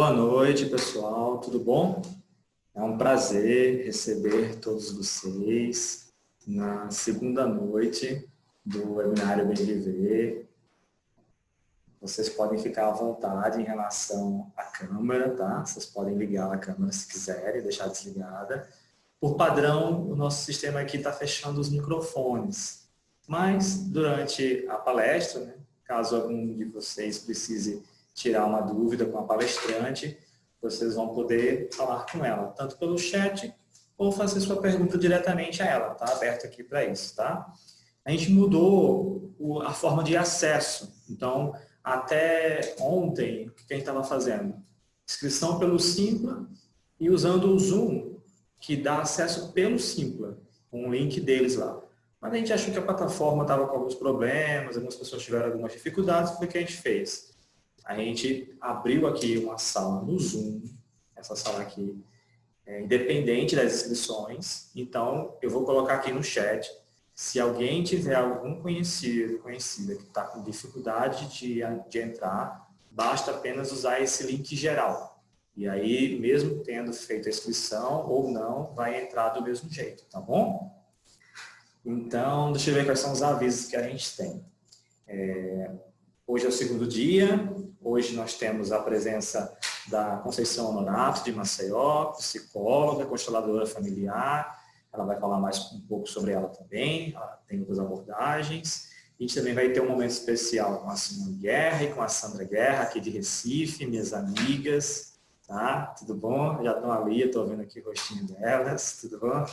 Boa noite, pessoal. Tudo bom? É um prazer receber todos vocês na segunda noite do webinário Bem Viver. Vocês podem ficar à vontade em relação à câmera, tá? Vocês podem ligar a câmera se quiserem, deixar desligada. Por padrão, o nosso sistema aqui está fechando os microfones. Mas, durante a palestra, né, caso algum de vocês precise tirar uma dúvida com a palestrante, vocês vão poder falar com ela, tanto pelo chat ou fazer sua pergunta diretamente a ela. Está aberto aqui para isso, tá? A gente mudou a forma de acesso. Então, até ontem, o que a gente estava fazendo? Inscrição pelo Simpla e usando o Zoom, que dá acesso pelo Simpla, com o link deles lá. Mas a gente achou que a plataforma estava com alguns problemas, algumas pessoas tiveram algumas dificuldades, foi o que a gente fez. A gente abriu aqui uma sala no Zoom, essa sala aqui, independente das inscrições. Então, eu vou colocar aqui no chat, se alguém tiver algum conhecido, conhecida que está com dificuldade de entrar, basta apenas usar esse link geral. E aí, mesmo tendo feito a inscrição ou não, vai entrar do mesmo jeito, tá bom? Então, deixa eu ver quais são os avisos que a gente tem. Hoje é o segundo dia, hoje nós temos a presença da Conceição Honorato, de Maceió, psicóloga, consteladora familiar. Ela vai falar mais um pouco sobre ela também, ela tem outras abordagens. A gente também vai ter um momento especial com a Simone Guerra e com a Sandra Guerra, aqui de Recife, minhas amigas. Tá? Tudo bom? Já estão ali, eu estou vendo aqui o rostinho delas, tudo bom?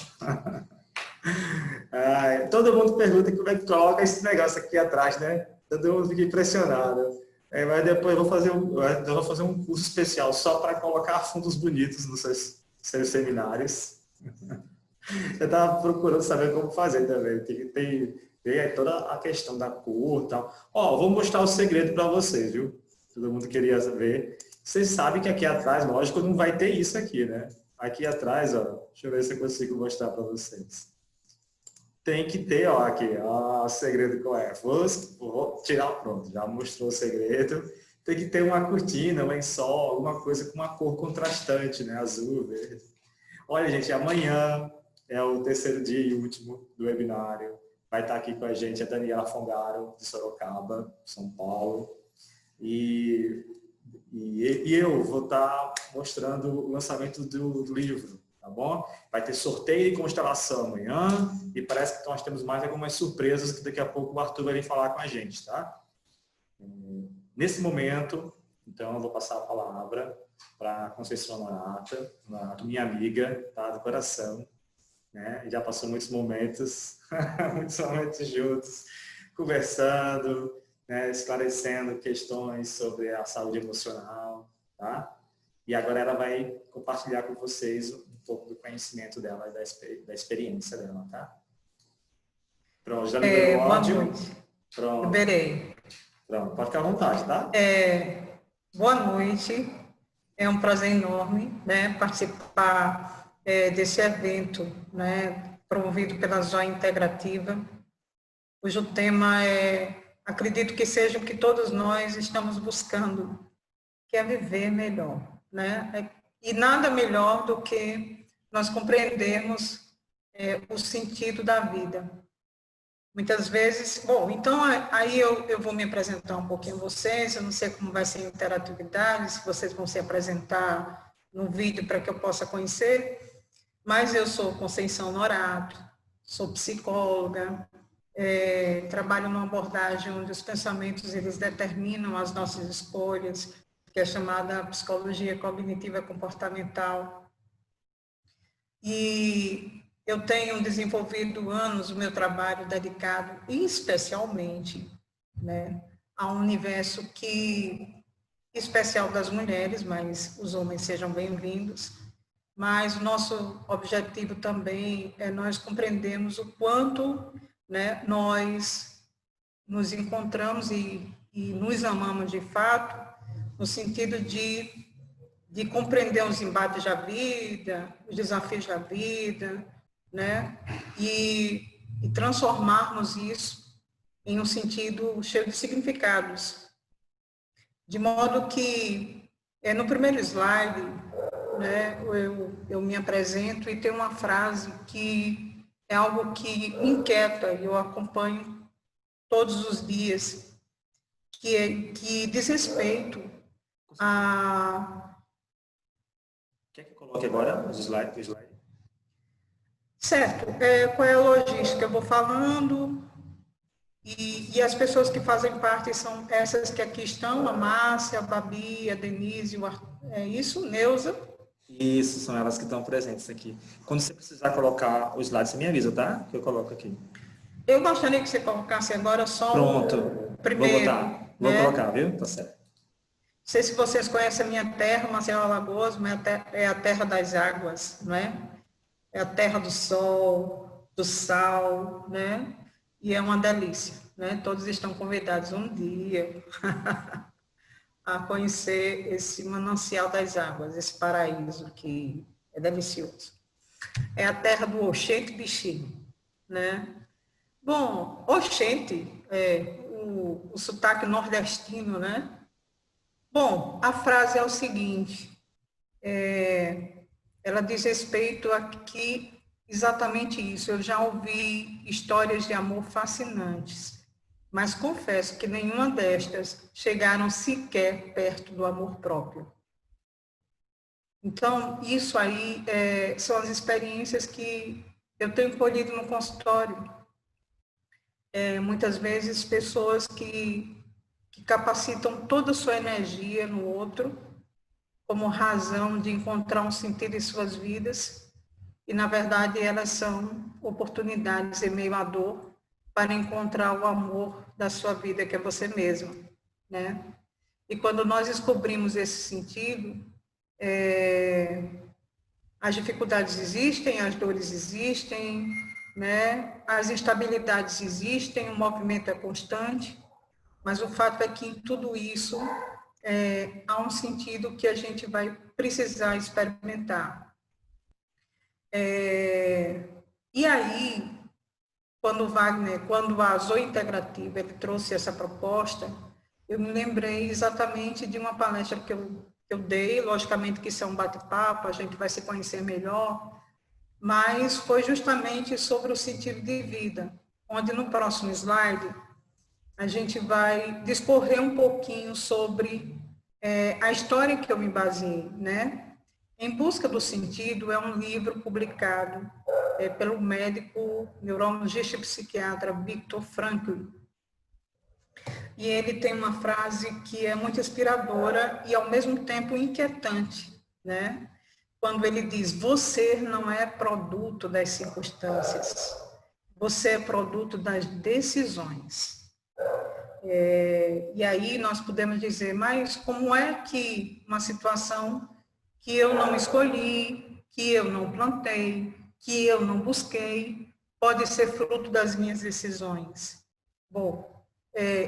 Todo mundo pergunta como é que coloca esse negócio aqui atrás, né? Todo mundo fica impressionado. Mas depois eu vou fazer um curso especial só para colocar fundos bonitos nos seus seminários. Eu estava procurando saber como fazer também. Tem toda a questão da cor e tal. Ó, vou mostrar o segredo para vocês, viu? Todo mundo queria saber. Vocês sabem que aqui atrás, lógico, não vai ter isso aqui, né? Aqui atrás, ó, deixa eu ver se eu consigo mostrar para vocês. Tem que ter, ó, aqui, ó, o segredo qual é. Vou tirar, pronto, já mostrou o segredo. Tem que ter uma cortina, um lençol, alguma coisa com uma cor contrastante, né? Azul, verde. Olha, gente, amanhã é o terceiro dia e último do webinário. Vai estar aqui com a gente a Daniela Fongaro, de Sorocaba, São Paulo. E eu vou estar mostrando o lançamento do livro, tá bom? Vai ter sorteio e constelação amanhã e parece que nós temos mais algumas surpresas que daqui a pouco o Arthur vai vir falar com a gente, tá? Nesse momento, então, eu vou passar a palavra para a Conceição Honorata, minha amiga, tá? Do coração, né? Já passou muitos momentos juntos, conversando, né, esclarecendo questões sobre a saúde emocional, tá? E agora ela vai compartilhar com vocês um pouco do conhecimento dela e da experiência dela, tá? Pronto, já liberou o áudio? Boa noite. Pronto. Liberei. Pronto, pode ficar à vontade, tá? Boa noite. É um prazer enorme, né, participar desse evento, né, promovido pela Joia Integrativa, cujo tema acredito que seja o que todos nós estamos buscando, que é viver melhor, né? E nada melhor do que nós compreendermos o sentido da vida. Muitas vezes, bom, então aí eu vou me apresentar um pouquinho a vocês, eu não sei como vai ser a interatividade, se vocês vão se apresentar no vídeo para que eu possa conhecer, mas eu sou Conceição Honorato, sou psicóloga, trabalho numa abordagem onde os pensamentos eles determinam as nossas escolhas, que é chamada psicologia cognitiva comportamental. E eu tenho desenvolvido anos o meu trabalho dedicado especialmente, né, a um universo especial das mulheres, mas os homens sejam bem-vindos. Mas o nosso objetivo também é nós compreendermos o quanto, né, nós nos encontramos e nos amamos de fato, no sentido de compreender os embates da vida, os desafios da vida, né, e transformarmos isso em um sentido cheio de significados, de modo que No primeiro slide, né, eu me apresento e tem uma frase que é algo que me inquieta, eu acompanho todos os dias, que diz respeito a... Quer que eu coloque agora os slides? Certo, qual é a logística? Eu vou falando e as pessoas que fazem parte são essas que aqui estão, a Márcia, a Babi, a Denise, é isso, Neuza? Isso, são elas que estão presentes aqui. Quando você precisar colocar os slides, você me avisa, tá? Que eu coloco aqui. Eu gostaria que você colocasse agora só Pronto. o primeiro. Vou colocar, viu? Tá certo. Não sei se vocês conhecem a minha terra, Maceió Alagoas, mas é a terra das águas, não é? É a terra do sol, do sal, né? E é uma delícia, né? Todos estão convidados um dia a conhecer esse manancial das águas, esse paraíso que é delicioso. É a terra do oxente bichinho, né? Bom, oxente, o sotaque nordestino, né? Bom, a frase é o seguinte, ela diz respeito a que exatamente isso. Eu já ouvi histórias de amor fascinantes, mas confesso que nenhuma destas chegaram sequer perto do amor próprio. Então, isso aí são as experiências que eu tenho colhido no consultório. Muitas vezes, pessoas que capacitam toda a sua energia no outro, como razão de encontrar um sentido em suas vidas, e, na verdade, elas são oportunidades em meio à dor para encontrar o amor da sua vida, que é você mesmo, né? E quando nós descobrimos esse sentido, as dificuldades existem, as dores existem, né? As instabilidades existem, o movimento é constante, mas o fato é que em tudo isso há um sentido que a gente vai precisar experimentar. E aí, quando a Zoe Integrativa ele trouxe essa proposta, eu me lembrei exatamente de uma palestra que eu dei, logicamente que isso é um bate-papo, a gente vai se conhecer melhor, mas foi justamente sobre o sentido de vida, onde no próximo slide a gente vai discorrer um pouquinho sobre a história que eu me baseei, né? Em Busca do Sentido é um livro publicado pelo médico neurologista e psiquiatra Viktor Frankl. E ele tem uma frase que é muito inspiradora e ao mesmo tempo inquietante, né? Quando ele diz: você não é produto das circunstâncias, você é produto das decisões. E aí nós podemos dizer, mas como é que uma situação que eu não escolhi, que eu não plantei, que eu não busquei, pode ser fruto das minhas decisões? Bom,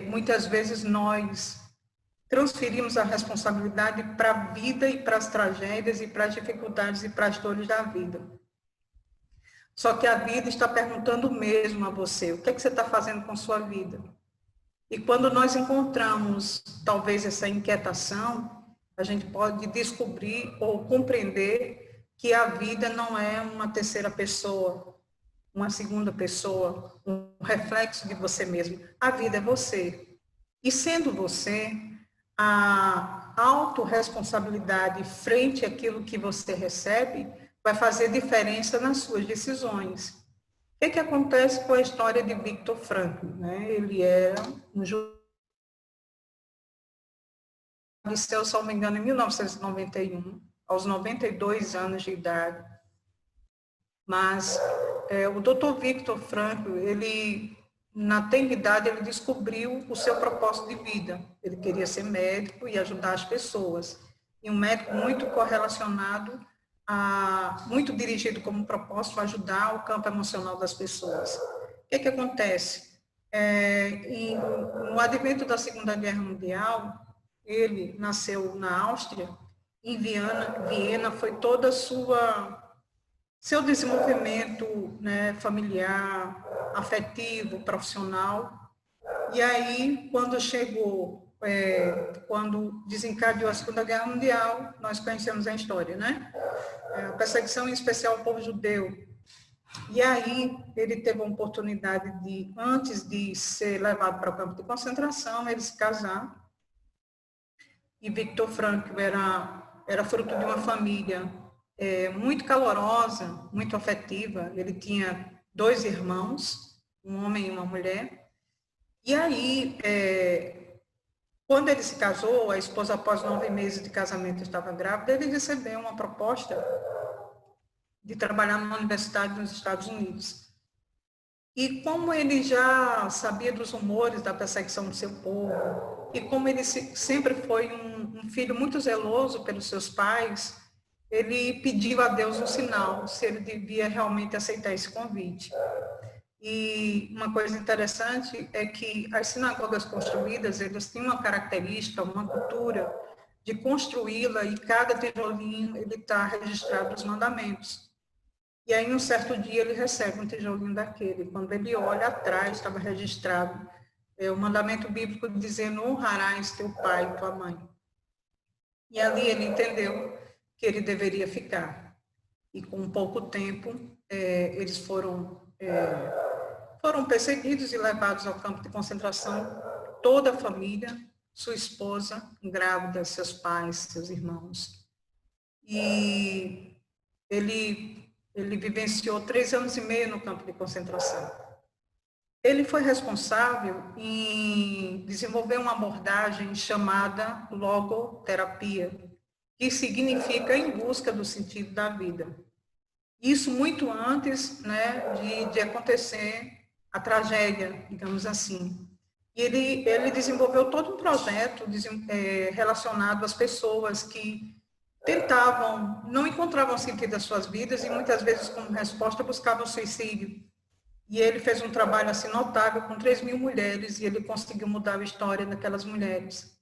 muitas vezes nós transferimos a responsabilidade para a vida e para as tragédias e para as dificuldades e para as dores da vida. Só que a vida está perguntando mesmo a você, o que é que você está fazendo com a sua vida? E quando nós encontramos, talvez, essa inquietação, a gente pode descobrir ou compreender que a vida não é uma terceira pessoa, uma segunda pessoa, um reflexo de você mesmo. A vida é você. E sendo você, a autorresponsabilidade frente àquilo que você recebe vai fazer diferença nas suas decisões. O que acontece com a história de Viktor Frankl? Né? Ele era um judeu, se não me engano, em 1991, aos 92 anos de idade. Mas o Dr. Viktor Frankl, ele, na tenridade, ele descobriu o seu propósito de vida. Ele queria ser médico e ajudar as pessoas. E um médico muito correlacionado muito dirigido como propósito a ajudar o campo emocional das pessoas. O que acontece? No advento da Segunda Guerra Mundial, ele nasceu na Áustria, em Viena foi todo seu desenvolvimento, né, familiar, afetivo, profissional. E aí, quando chegou quando desencadeou a Segunda Guerra Mundial, nós conhecemos a história, né? A perseguição em especial ao povo judeu. E aí ele teve a oportunidade de, antes de ser levado para o campo de concentração, ele se casar. E Viktor Frankl era fruto de uma família muito calorosa, muito afetiva. Ele tinha 2 irmãos, um homem e uma mulher. E aí, quando ele se casou, a esposa, após 9 meses de casamento, estava grávida, ele recebeu uma proposta de trabalhar numa universidade nos Estados Unidos. E como ele já sabia dos rumores da perseguição do seu povo, e como ele sempre foi um filho muito zeloso pelos seus pais, ele pediu a Deus um sinal, se ele devia realmente aceitar esse convite. E uma coisa interessante é que as sinagogas construídas, eles têm uma característica, uma cultura de construí-la, e cada tijolinho ele está registrado os mandamentos. E aí, um certo dia, ele recebe um tijolinho daquele. Quando ele olha atrás, estava registrado o mandamento bíblico dizendo: honrarás teu pai e tua mãe. E ali ele entendeu que ele deveria ficar. E com pouco tempo, eles foram perseguidos e levados ao campo de concentração, toda a família, sua esposa, grávida, seus pais, seus irmãos. E ele vivenciou 3 anos e meio no campo de concentração. Ele foi responsável em desenvolver uma abordagem chamada logoterapia, que significa em busca do sentido da vida. Isso muito antes, né, de acontecer a tragédia, digamos assim. E ele desenvolveu todo um projeto relacionado às pessoas que tentavam, não encontravam sentido das suas vidas e muitas vezes, como resposta, buscavam suicídio. E ele fez um trabalho assim notável com 3.000 mulheres e ele conseguiu mudar a história daquelas mulheres.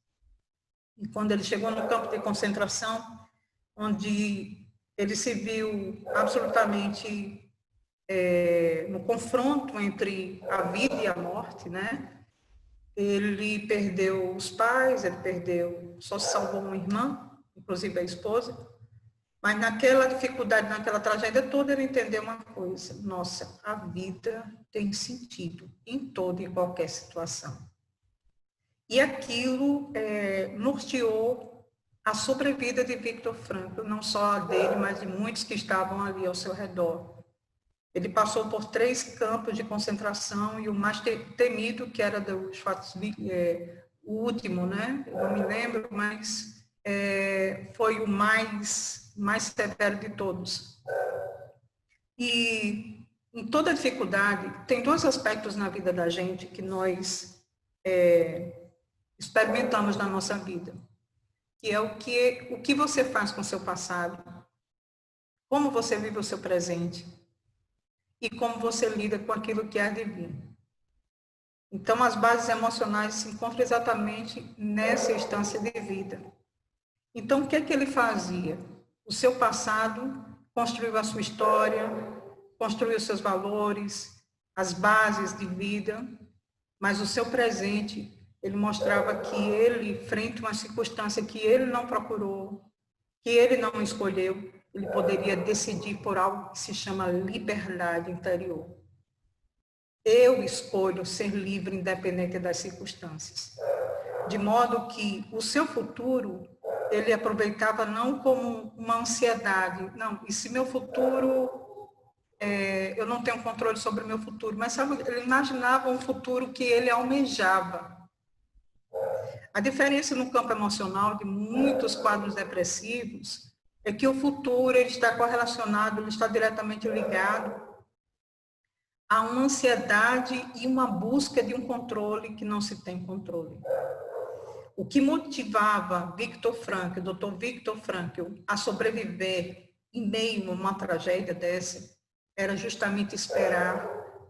E quando ele chegou no campo de concentração, onde ele se viu absolutamente no confronto entre a vida e a morte, né? Ele perdeu os pais, só se salvou uma irmã, inclusive a esposa, mas naquela dificuldade, naquela tragédia toda, ele entendeu uma coisa: nossa, a vida tem sentido em toda e qualquer situação. E aquilo norteou a sobrevida de Viktor Frankl, não só a dele, mas de muitos que estavam ali ao seu redor. Ele passou por 3 campos de concentração e o mais temido, que era do Schwarzwald, o último, né? Eu não me lembro, mas foi o mais severo de todos. E em toda dificuldade, tem 2 aspectos na vida da gente que nós experimentamos na nossa vida, que é o que você faz com o seu passado, como você vive o seu presente e como você lida com aquilo que há de vir. Então, as bases emocionais se encontram exatamente nessa instância de vida. Então, o que é que ele fazia? O seu passado construiu a sua história, construiu os seus valores, as bases de vida, mas o seu presente, ele mostrava que ele, frente a uma circunstância que ele não procurou, que ele não escolheu, ele poderia decidir por algo que se chama liberdade interior. Eu escolho ser livre, independente das circunstâncias. De modo que o seu futuro, ele aproveitava não como uma ansiedade, não, e se meu futuro, eu não tenho controle sobre o meu futuro, mas sabe, ele imaginava um futuro que ele almejava. A diferença no campo emocional de muitos quadros depressivos é que o futuro ele está correlacionado, ele está diretamente ligado a uma ansiedade e uma busca de um controle que não se tem controle. O que motivava Viktor Frankl, Dr. Viktor Frankl, a sobreviver em meio a uma tragédia dessa, era justamente esperar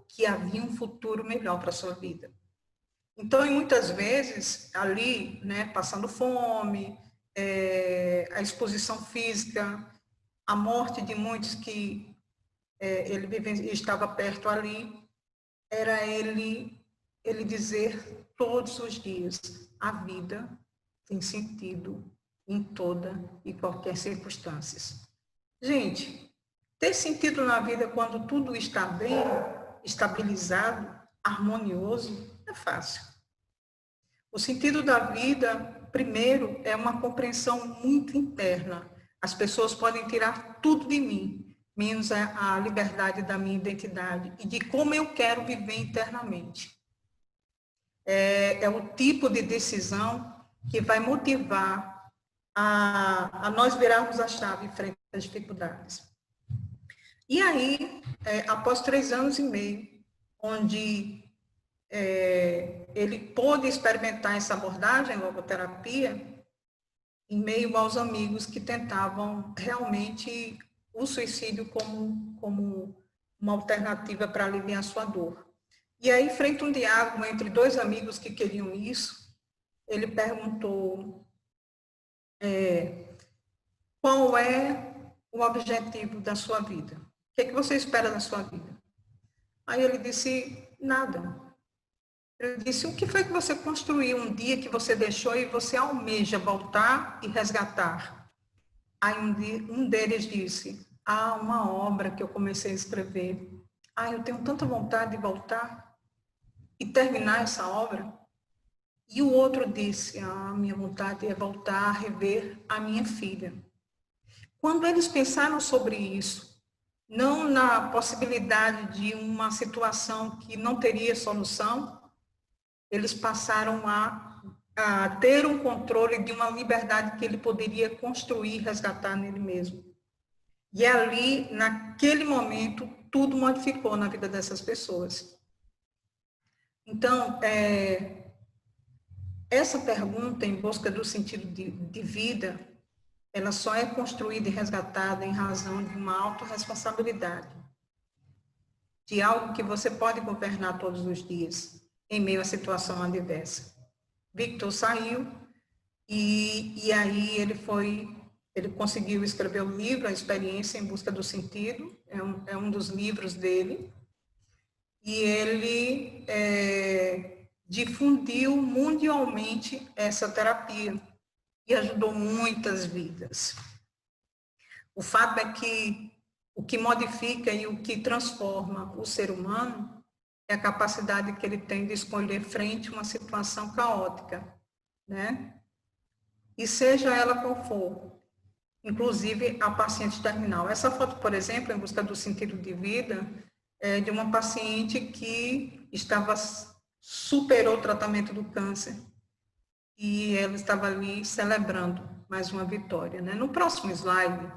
que havia um futuro melhor para a sua vida. Então, muitas vezes, ali, né, passando fome, a exposição física, a morte de muitos que ele estava perto ali, era ele ele dizer todos os dias: a vida tem sentido em toda e qualquer circunstância. Gente, ter sentido na vida quando tudo está bem, estabilizado, harmonioso, é fácil. O sentido da vida, primeiro, é uma compreensão muito interna. As pessoas podem tirar tudo de mim, menos a liberdade da minha identidade e de como eu quero viver internamente. É o tipo de decisão que vai motivar a nós virarmos a chave frente às dificuldades. E aí, após 3 anos e meio, onde ele pôde experimentar essa abordagem, logoterapia, em meio aos amigos que tentavam realmente o suicídio como uma alternativa para aliviar a sua dor. E aí, frente a um diálogo entre 2 amigos que queriam isso, ele perguntou qual é o objetivo da sua vida? O que é que você espera da sua vida? Aí ele disse: nada. Eu disse: o que foi que você construiu um dia que você deixou e você almeja voltar e resgatar? Aí um deles disse: uma obra que eu comecei a escrever. Eu tenho tanta vontade de voltar e terminar essa obra. E o outro disse: minha vontade é voltar a rever a minha filha. Quando eles pensaram sobre isso, não na possibilidade de uma situação que não teria solução, eles passaram a ter um controle de uma liberdade que ele poderia construir e resgatar nele mesmo. E ali, naquele momento, tudo modificou na vida dessas pessoas. Então, essa pergunta em busca do sentido de vida, ela só é construída e resgatada em razão de uma autorresponsabilidade, de algo que você pode governar todos os dias, em meio à situação adversa. Victor saiu e aí ele conseguiu escrever o livro, A Experiência em Busca do Sentido, é um dos livros dele, e ele difundiu mundialmente essa terapia e ajudou muitas vidas. O fato é que o que modifica e o que transforma o ser humano é a capacidade que ele tem de escolher frente a uma situação caótica, né? E seja ela qual for, inclusive a paciente terminal. Essa foto, por exemplo, Em Busca do Sentido de Vida, é de uma paciente que superou o tratamento do câncer e ela estava ali celebrando mais uma vitória, né? No próximo slide,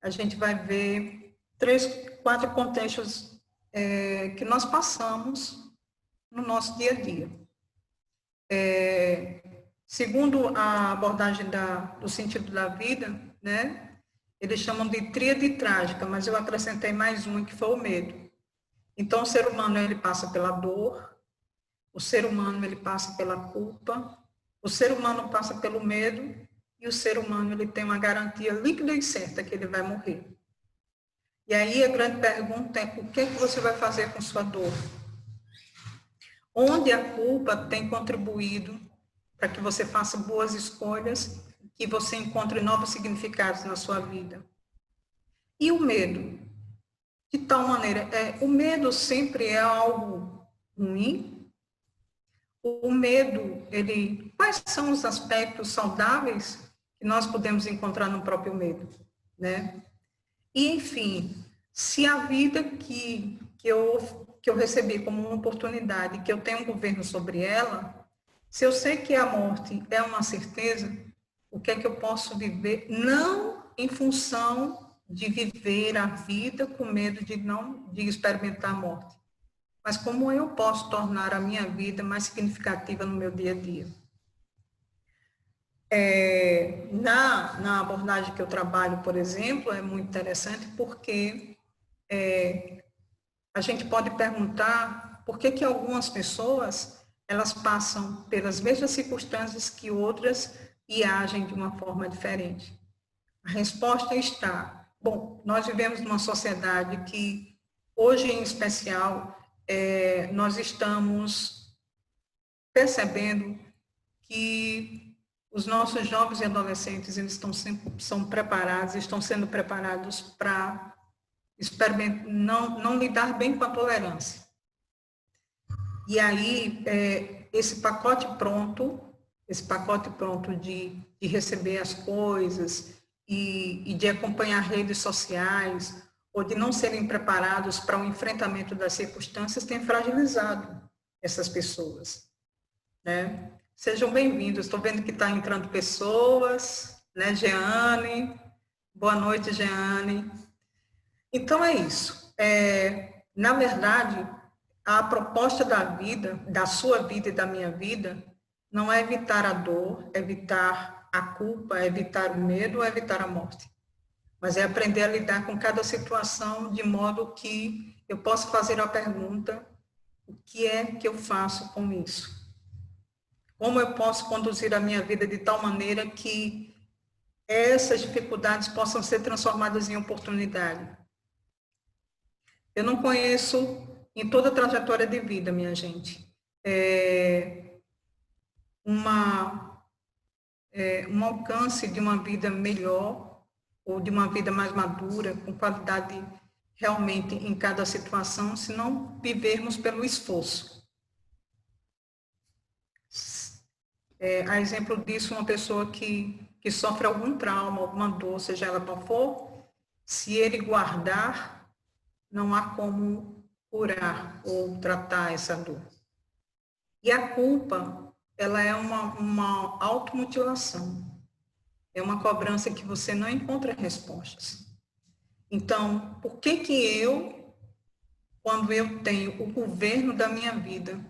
a gente vai ver 3, 4 contextos que nós passamos no nosso dia a dia. Segundo a abordagem do sentido da vida, né, eles chamam de tríade trágica, mas eu acrescentei mais um, que foi o medo. Então, o ser humano, ele passa pela dor, o ser humano, ele passa pela culpa, o ser humano passa pelo medo, e o ser humano, ele tem uma garantia líquida e certa que ele vai morrer. E aí a grande pergunta é: o que você vai fazer com sua dor? Onde a culpa tem contribuído para que você faça boas escolhas, que você encontre novos significados na sua vida? E o medo? De tal maneira, o medo sempre é algo ruim? O medo, quais são os aspectos saudáveis que nós podemos encontrar no próprio medo, né? E, enfim, se a vida que eu recebi como uma oportunidade, que eu tenho um governo sobre ela, se eu sei que a morte é uma certeza, o que é que eu posso viver? Não em função de viver a vida com medo de experimentar a morte, mas como eu posso tornar a minha vida mais significativa no meu dia a dia. Na abordagem que eu trabalho, por exemplo, é muito interessante porque a gente pode perguntar por que algumas pessoas elas passam pelas mesmas circunstâncias que outras e agem de uma forma diferente. A resposta está: bom, nós vivemos numa sociedade que, hoje em especial, nós estamos percebendo que os nossos jovens e adolescentes, eles são preparados, estão sendo preparados para não lidar bem com a tolerância. E aí, esse pacote pronto de receber as coisas e de acompanhar redes sociais, ou de não serem preparados para o enfrentamento das circunstâncias, tem fragilizado essas pessoas, né? Sejam bem-vindos, estou vendo que está entrando pessoas, né, Jeane? Boa noite, Jeane. Então é isso. Na verdade, a proposta da vida, da sua vida e da minha vida, não é evitar a dor, evitar a culpa, evitar o medo, evitar a morte. Mas é aprender a lidar com cada situação de modo que eu possa fazer a pergunta: o que é que eu faço com isso? Como eu posso conduzir a minha vida de tal maneira que essas dificuldades possam ser transformadas em oportunidade? Eu não conheço, em toda a trajetória de vida, minha gente, um alcance de uma vida melhor ou de uma vida mais madura, com qualidade realmente em cada situação, se não vivermos pelo esforço. A exemplo disso, uma pessoa que sofre algum trauma, alguma dor, seja ela qual for, se ele guardar, não há como curar ou tratar essa dor. E a culpa, ela é uma automutilação. É uma cobrança que você não encontra respostas. Então, por que eu, quando eu tenho o governo da minha vida,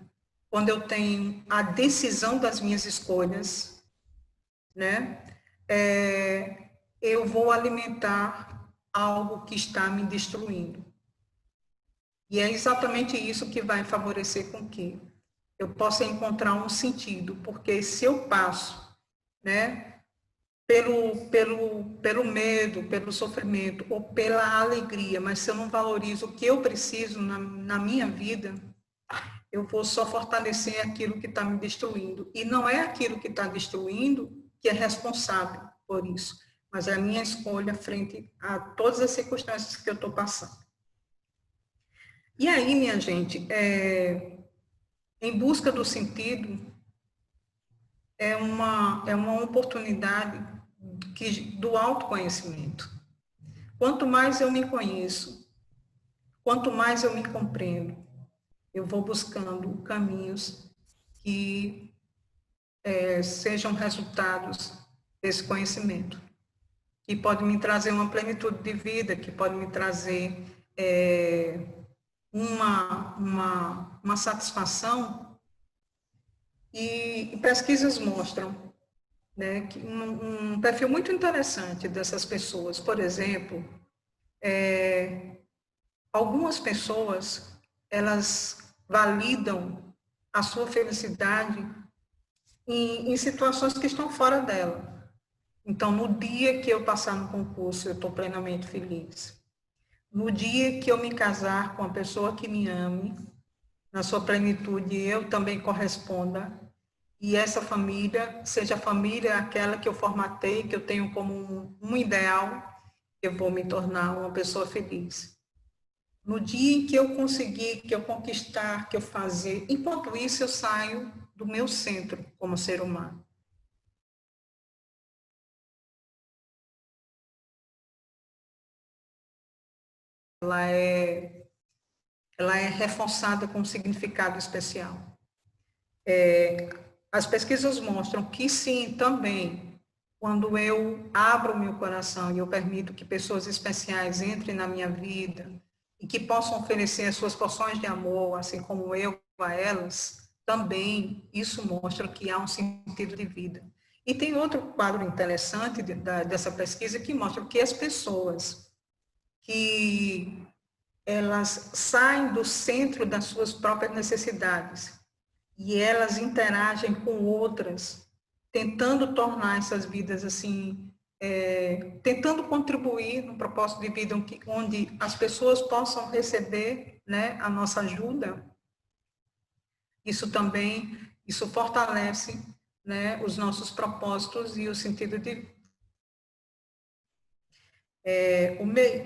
quando eu tenho a decisão das minhas escolhas, né, eu vou alimentar algo que está me destruindo? E é exatamente isso que vai favorecer com que eu possa encontrar um sentido, porque se eu passo, né, pelo medo, pelo sofrimento ou pela alegria, mas se eu não valorizo o que eu preciso na minha vida, eu vou só fortalecer aquilo que está me destruindo. E não é aquilo que está destruindo que é responsável por isso, mas é a minha escolha frente a todas as circunstâncias que eu estou passando. E aí, minha gente, em busca do sentido, é uma oportunidade do autoconhecimento. Quanto mais eu me conheço, quanto mais eu me compreendo, eu vou buscando caminhos que sejam resultados desse conhecimento, que pode me trazer uma plenitude de vida, que pode me trazer uma satisfação. E pesquisas mostram, né, que um perfil muito interessante dessas pessoas. Por exemplo, algumas pessoas, elas validam a sua felicidade em situações que estão fora dela. Então, no dia que eu passar no concurso, eu estou plenamente feliz. No dia que eu me casar com uma pessoa que me ame, na sua plenitude, eu também corresponda, e essa família seja a família aquela que eu formatei, que eu tenho como um ideal, eu vou me tornar uma pessoa feliz. No dia em que eu conseguir, que eu conquistar, que eu fazer, enquanto isso eu saio do meu centro como ser humano. Ela é reforçada com um significado especial. As pesquisas mostram que sim, também, quando eu abro o meu coração e eu permito que pessoas especiais entrem na minha vida e que possam oferecer as suas porções de amor, assim como eu a elas, também isso mostra que há um sentido de vida. E tem outro quadro interessante dessa pesquisa que mostra que as pessoas que elas saem do centro das suas próprias necessidades e elas interagem com outras, tentando tornar essas vidas assim, tentando contribuir no propósito de vida onde as pessoas possam receber, né, a nossa ajuda. Isso também Isso fortalece, né, os nossos propósitos e o sentido de...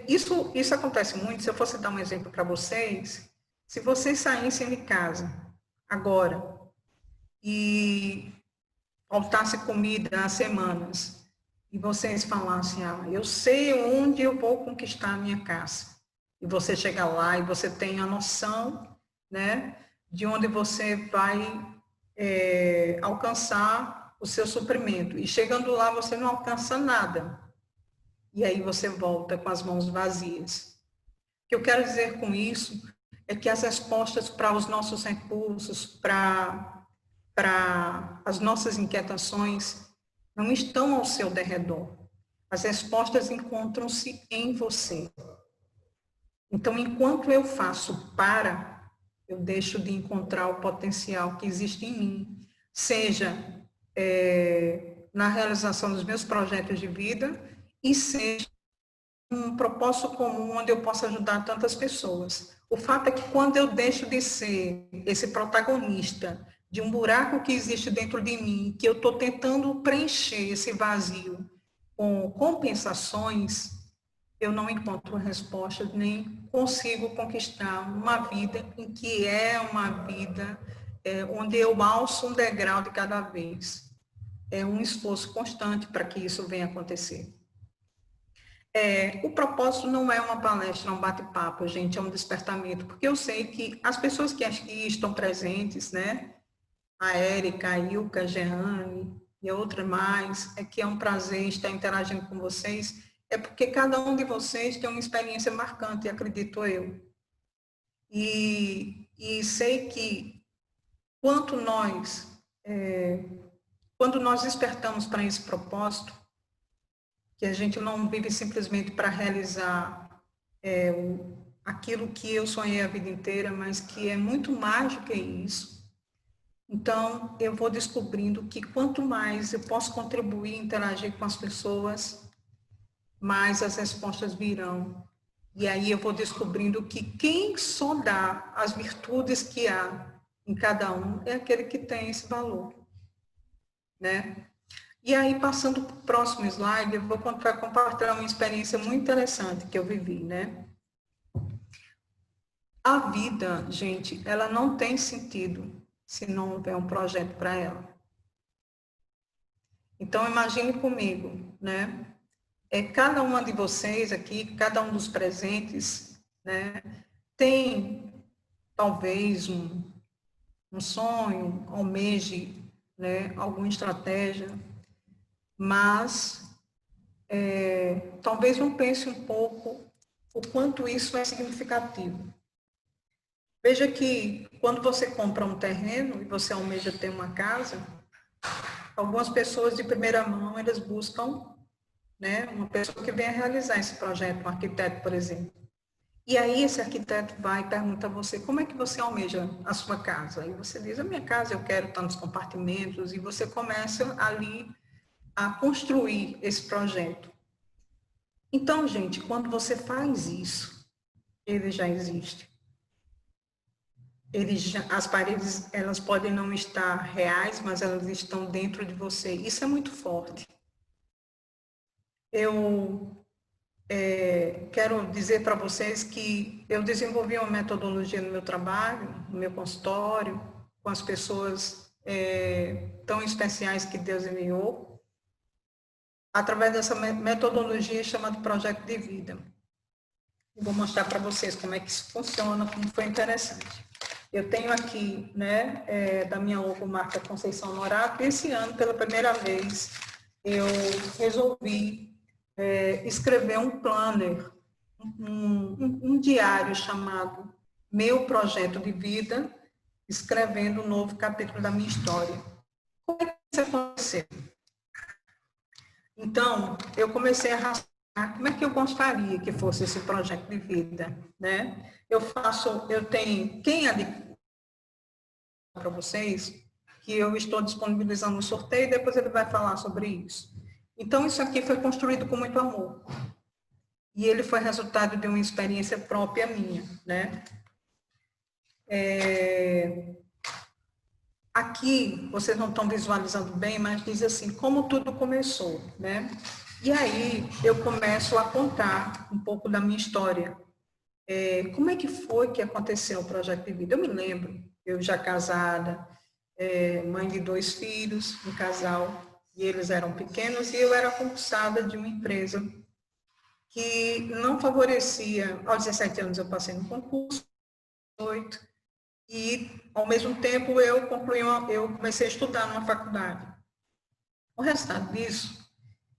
Isso acontece muito, se eu fosse dar um exemplo para vocês, se vocês saíssem de casa agora e faltasse comida há semanas, e vocês falassem, eu sei onde eu vou conquistar a minha casa, e você chega lá e você tem a noção, né, de onde você vai alcançar o seu suprimento, e chegando lá você não alcança nada, e aí você volta com as mãos vazias. O que eu quero dizer com isso é que as respostas para os nossos recursos, para as nossas inquietações, não estão ao seu derredor. As respostas encontram-se em você. Então, enquanto eu faço eu deixo de encontrar o potencial que existe em mim, seja na realização dos meus projetos de vida e seja um propósito comum onde eu possa ajudar tantas pessoas. O fato é que quando eu deixo de ser esse protagonista de um buraco que existe dentro de mim, que eu estou tentando preencher esse vazio com compensações, eu não encontro respostas, nem consigo conquistar uma vida em que é uma vida onde eu alço um degrau de cada vez. É um esforço constante para que isso venha acontecer. O propósito não é uma palestra, um bate-papo, gente, é um despertamento, porque eu sei que as pessoas que aqui estão presentes, né, a Érica, a Ilka, a Gerane e outras mais, que é um prazer estar interagindo com vocês, é porque cada um de vocês tem uma experiência marcante, acredito eu. E sei que quando nós despertamos para esse propósito, que a gente não vive simplesmente para realizar aquilo que eu sonhei a vida inteira, mas que é muito mais do que isso. Então, eu vou descobrindo que quanto mais eu posso contribuir, interagir com as pessoas, mais as respostas virão. E aí eu vou descobrindo que quem só dá as virtudes que há em cada um é aquele que tem esse valor, né? E aí, passando para o próximo slide, eu vou compartilhar uma experiência muito interessante que eu vivi, né? A vida, gente, ela não tem sentido se não houver um projeto para ela. Então, imagine comigo, né? Cada uma de vocês aqui, cada um dos presentes, né? Tem, talvez, um sonho, almeje, né? Alguma estratégia, mas talvez não pense um pouco o quanto isso é significativo. Veja que quando você compra um terreno e você almeja ter uma casa, algumas pessoas de primeira mão, elas buscam, né, uma pessoa que venha realizar esse projeto, um arquiteto, por exemplo. E aí esse arquiteto vai e pergunta a você, como é que você almeja a sua casa? Aí você diz, a minha casa eu quero tantos compartimentos, e você começa ali a construir esse projeto. Então, gente, quando você faz isso, ele já existe. As paredes, elas podem não estar reais, mas elas estão dentro de você. Isso é muito forte. Eu quero dizer para vocês que eu desenvolvi uma metodologia no meu trabalho, no meu consultório, com as pessoas tão especiais que Deus enviou, através dessa metodologia chamada Projeto de Vida. Eu vou mostrar para vocês como é que isso funciona, como foi interessante. Eu tenho aqui, né, da minha logomarca Conceição Norato, e esse ano, pela primeira vez, eu resolvi escrever um planner, um diário chamado Meu Projeto de Vida, escrevendo um novo capítulo da minha história. Como é que isso aconteceu? Então, eu comecei a raciocinar como é que eu gostaria que fosse esse projeto de vida, né? Quem adquiriu para vocês, que eu estou disponibilizando um sorteio, e depois ele vai falar sobre isso. Então, isso aqui foi construído com muito amor. E ele foi resultado de uma experiência própria minha, né? aqui, vocês não estão visualizando bem, mas diz assim, como tudo começou, né? E aí eu começo a contar um pouco da minha história. Como é que foi que aconteceu o projeto de vida? Eu me lembro, eu já casada, mãe de 2 filhos, um casal, e eles eram pequenos, e eu era concursada de uma empresa que não favorecia. Aos 17 anos eu passei no concurso, 8, e ao mesmo tempo eu comecei a estudar numa faculdade. O resultado disso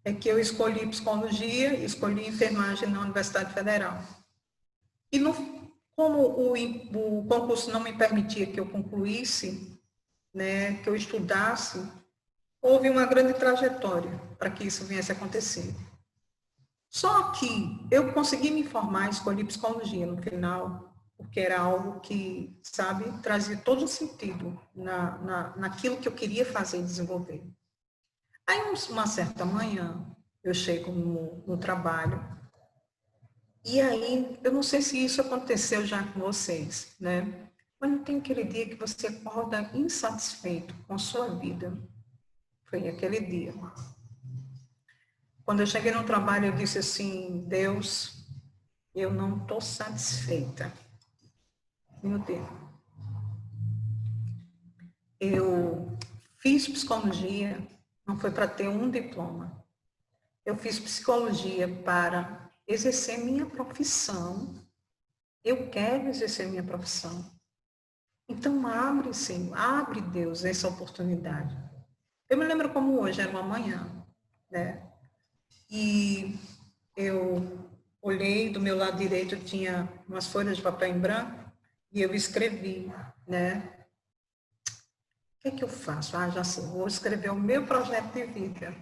é que eu escolhi psicologia e escolhi enfermagem na Universidade Federal. E como o concurso não me permitia que eu concluísse, né, que eu estudasse, houve uma grande trajetória para que isso viesse a acontecer. Só que eu consegui me formar, escolhi psicologia no final, porque era algo que, sabe, trazia todo o sentido naquilo que eu queria fazer e desenvolver. Aí, uma certa manhã, eu chego no trabalho, e aí, eu não sei se isso aconteceu já com vocês, né? Mas não tem aquele dia que você acorda insatisfeito com a sua vida. Foi aquele dia. Quando eu cheguei no trabalho, eu disse assim, Deus, eu não estou satisfeita. Meu Deus. Eu fiz psicologia, não foi para ter um diploma. Eu fiz psicologia para exercer minha profissão. Eu quero exercer minha profissão. Então, abre, Senhor, abre, Deus, essa oportunidade. Eu me lembro como hoje, era uma manhã, né? E eu olhei, do meu lado direito tinha umas folhas de papel em branco, e eu escrevi, né? O que é que eu faço? Já sei, vou escrever o meu projeto de vida.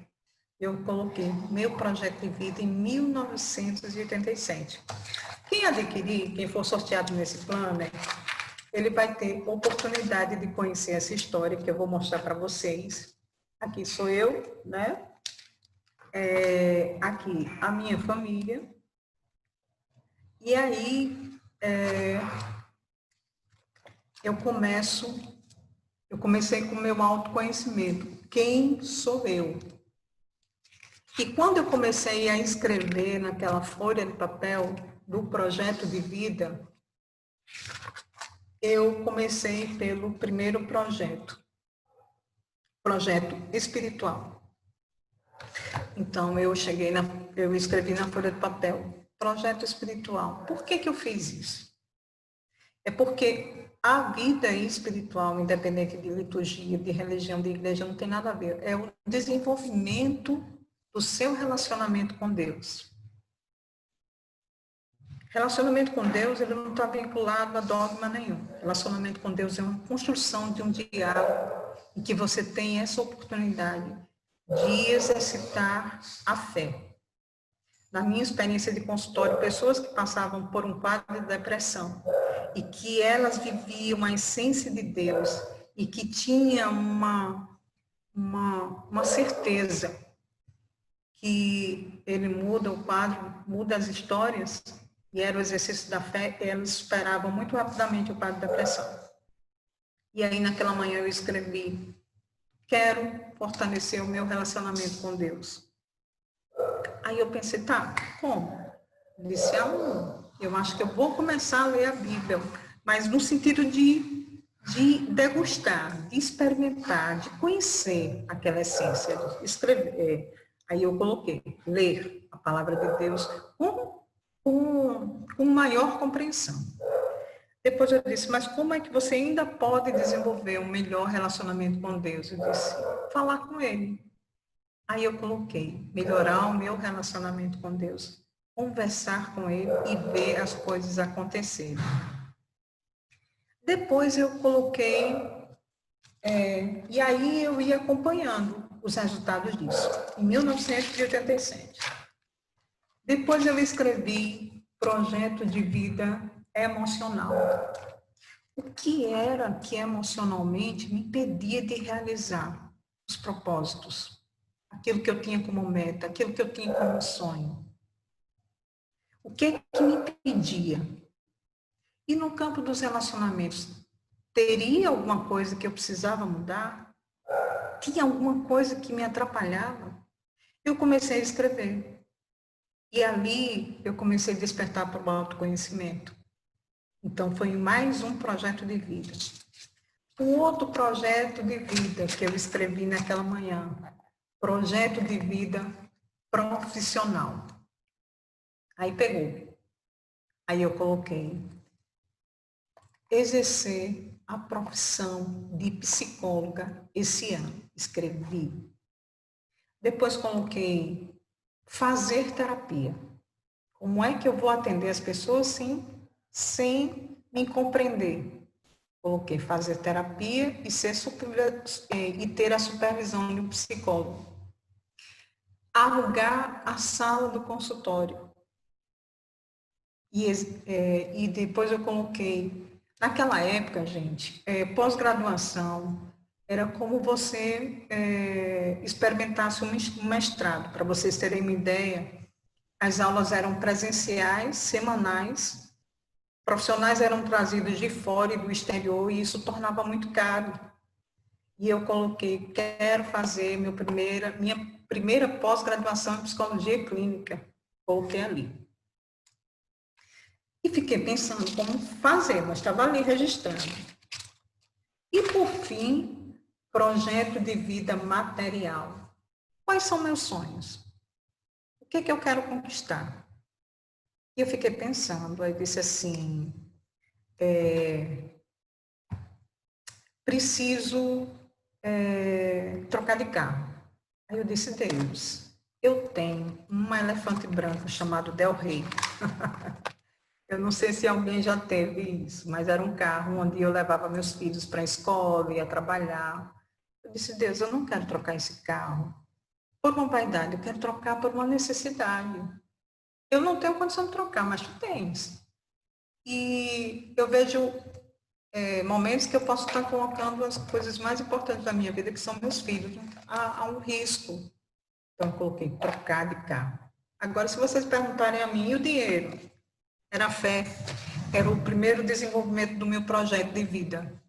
Eu coloquei meu projeto de vida em 1987. Quem adquirir, quem for sorteado nesse planner, ele vai ter oportunidade de conhecer essa história que eu vou mostrar para vocês. Aqui sou eu, né? Aqui a minha família. E aí eu comecei com o meu autoconhecimento. Quem sou eu? E quando eu comecei a escrever naquela folha de papel do projeto de vida, eu comecei pelo primeiro projeto espiritual. Então, eu escrevi na folha de papel, projeto espiritual. Por que eu fiz isso? É porque a vida espiritual, independente de liturgia, de religião, de igreja, não tem nada a ver. É o desenvolvimento do seu relacionamento com Deus. Relacionamento com Deus, ele não está vinculado a dogma nenhum. Relacionamento com Deus é uma construção de um diálogo em que você tem essa oportunidade de exercitar a fé. Na minha experiência de consultório, pessoas que passavam por um quadro de depressão e que elas viviam a essência de Deus e que tinham uma certeza que ele muda o quadro, muda as histórias, e era o exercício da fé, elas superavam muito rapidamente o quadro de depressão. E aí, naquela manhã, eu escrevi, quero fortalecer o meu relacionamento com Deus. Aí eu pensei, tá, como? Eu disse, eu acho que eu vou começar a ler a Bíblia, mas no sentido de degustar, de experimentar, de conhecer aquela essência, de escrever. Aí eu coloquei, ler a palavra de Deus com maior compreensão. Depois eu disse, mas como é que você ainda pode desenvolver um melhor relacionamento com Deus? Eu disse, falar com Ele. Aí eu coloquei, melhorar o meu relacionamento com Deus, conversar com Ele e ver as coisas acontecerem. Depois eu coloquei, e aí eu ia acompanhando os resultados disso, em 1987. Depois eu escrevi Projeto de Vida Emocional. O que era que emocionalmente me impedia de realizar os propósitos? Aquilo que eu tinha como meta, aquilo que eu tinha como sonho. O que me impedia? E no campo dos relacionamentos, teria alguma coisa que eu precisava mudar? Tinha alguma coisa que me atrapalhava? Eu comecei a escrever. E ali eu comecei a despertar para o autoconhecimento. Então, foi mais um projeto de vida. O outro projeto de vida que eu escrevi naquela manhã, projeto de vida profissional. Aí pegou. Aí eu coloquei exercer a profissão de psicóloga esse ano. Escrevi. Depois coloquei fazer terapia. Como é que eu vou atender as pessoas sem me compreender? Coloquei fazer terapia e ter a supervisão de um psicólogo. Alugar a sala do consultório. E depois eu coloquei, naquela época, gente, pós-graduação era como você experimentasse um mestrado. Para vocês terem uma ideia, as aulas eram presenciais, semanais, profissionais eram trazidos de fora e do exterior, e isso tornava muito caro. E eu coloquei, quero fazer minha primeira pós-graduação em psicologia clínica. Coloquei ali. E fiquei pensando como fazer, mas estava ali registrando. E, por fim, projeto de vida material. Quais são meus sonhos? O que eu quero conquistar? E eu fiquei pensando, aí disse assim, preciso trocar de carro. Aí eu disse, Deus, eu tenho um elefante branco chamado Del Rey. Eu não sei se alguém já teve isso, mas era um carro onde eu levava meus filhos para a escola, ia trabalhar. Eu disse, Deus, eu não quero trocar esse carro por uma vaidade, eu quero trocar por uma necessidade. Eu não tenho condição de trocar, mas tu tens. E eu vejo momentos que eu posso estar colocando as coisas mais importantes da minha vida, que são meus filhos, a um risco. Então, eu coloquei trocar de carro. Agora, se vocês perguntarem a mim, e o dinheiro? Era a fé, era o primeiro desenvolvimento do meu projeto de vida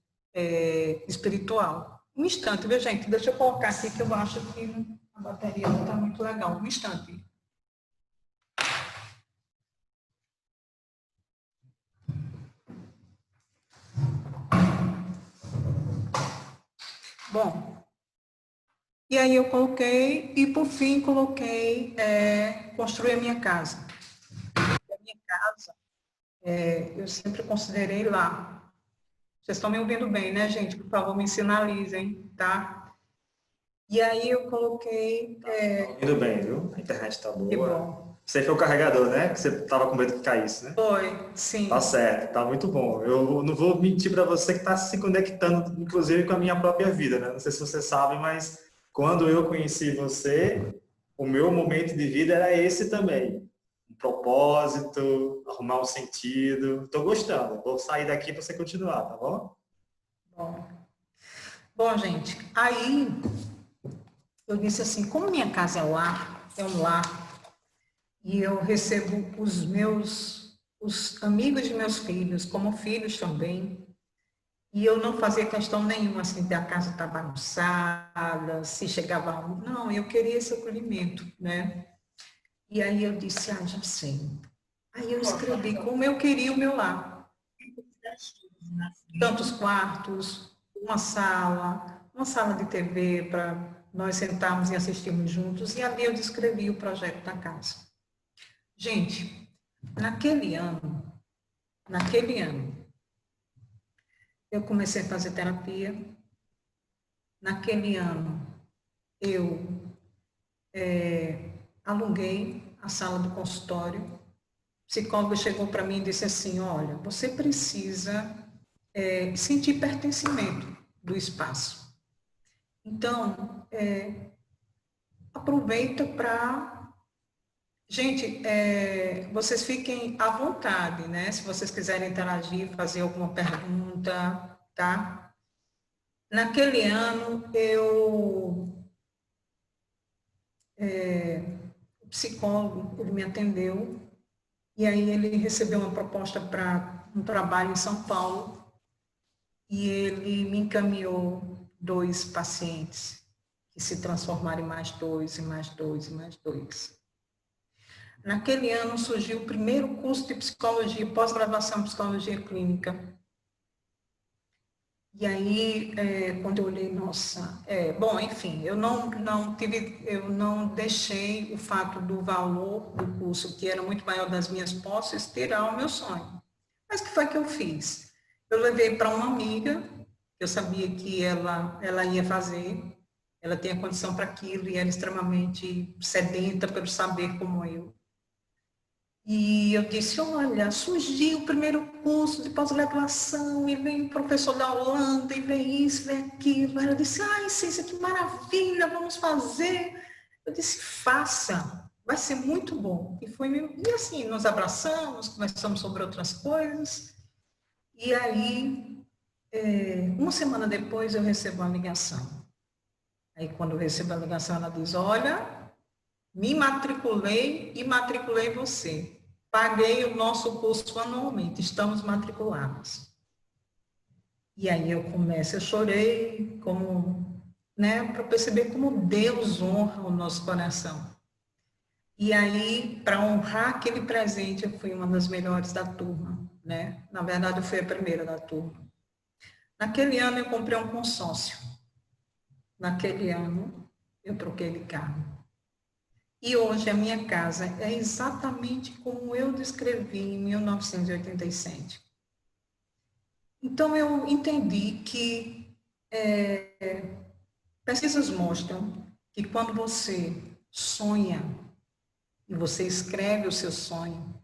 espiritual. Um instante, viu, gente? Deixa eu colocar aqui que eu acho que a bateria não está muito legal. Um instante. Bom, e aí eu coloquei, e por fim coloquei construir a minha casa. A minha casa, eu sempre considerei lá. Vocês estão me ouvindo bem, né, gente? Por favor, me sinalizem, tá? E aí eu coloquei... Tá ouvindo bem, viu? A internet está boa. Que bom. Você foi o carregador, né? Que você estava com medo que caísse, né? Foi, sim. Tá certo, tá muito bom. Eu não vou mentir para você que está se conectando, inclusive, com a minha própria vida, né? Não sei se você sabe, mas quando eu conheci você, o meu momento de vida era esse também. Um propósito, arrumar um sentido. Estou gostando. Vou sair daqui para você continuar, tá bom? Bom, gente, aí eu disse assim, como minha casa é um lar, e eu recebo os amigos de meus filhos como filhos também, e eu não fazia questão nenhuma, assim, da casa estar bagunçada, se chegava... Não, eu queria esse acolhimento, né? E aí eu disse, já sei. Aí eu escrevi como eu queria o meu lar. Tantos quartos, uma sala de TV para nós sentarmos e assistirmos juntos, e ali eu descrevi o projeto da casa. Gente, naquele ano, eu comecei a fazer terapia. Naquele ano, eu aluguei a sala do consultório. O psicólogo chegou para mim e disse assim, olha, você precisa sentir pertencimento do espaço. Então, aproveita para... Gente, vocês fiquem à vontade, né? Se vocês quiserem interagir, fazer alguma pergunta, tá? Naquele ano, o psicólogo, ele me atendeu, e aí ele recebeu uma proposta para um trabalho em São Paulo, e ele me encaminhou 2 pacientes, que se transformaram em mais 2, e mais 2, e mais 2. Naquele ano surgiu o primeiro curso de psicologia, pós-graduação em psicologia clínica. E aí, quando eu olhei, nossa, bom, enfim, eu não deixei o fato do valor do curso, que era muito maior das minhas posses, tirar o meu sonho. Mas o que foi que eu fiz? Eu levei para uma amiga, eu sabia que ela ia fazer, ela tinha condição para aquilo e era extremamente sedenta pelo saber como eu. E eu disse, olha, surgiu o primeiro curso de pós-graduação, e vem o professor da Holanda, e vem isso, vem aquilo. Ela disse, ai, Cíntia, que maravilha, vamos fazer. Eu disse, faça, vai ser muito bom. E assim, nos abraçamos, conversamos sobre outras coisas. E aí, uma semana depois, eu recebo uma ligação. Aí, quando eu recebo a ligação, ela diz, olha, me matriculei e matriculei você. Paguei o nosso curso anualmente, estamos matriculados. E aí eu chorei, para perceber como Deus honra o nosso coração. E aí, para honrar aquele presente, eu fui uma das melhores da turma, né? Na verdade, eu fui a primeira da turma. Naquele ano, eu comprei um consórcio. Naquele ano, eu troquei de carro. E hoje a minha casa é exatamente como eu descrevi em 1987. Então eu entendi que pesquisas mostram que quando você sonha e você escreve o seu sonho,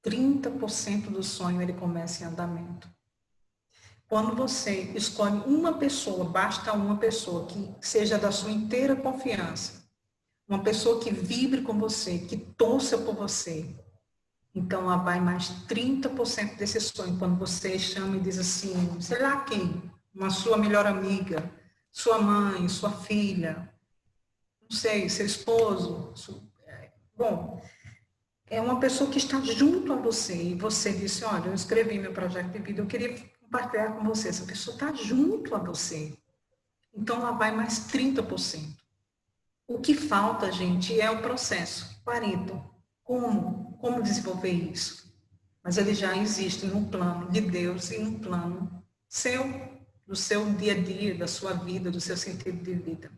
30% do sonho ele começa em andamento. Quando você escolhe uma pessoa, basta uma pessoa que seja da sua inteira confiança, uma pessoa que vibre com você, que torça por você, então lá vai mais 30% desse sonho. Quando você chama e diz assim, sei lá quem, uma sua melhor amiga, sua mãe, sua filha, não sei, seu esposo, bom, é uma pessoa que está junto a você e você disse, olha, eu escrevi meu projeto de vida, eu queria compartilhar com você, essa pessoa está junto a você, então lá vai mais 30%. O que falta, gente, é o processo. 40%. Como desenvolver isso? Mas ele já existe no plano de Deus e no plano seu, do seu dia a dia, da sua vida, do seu sentido de vida.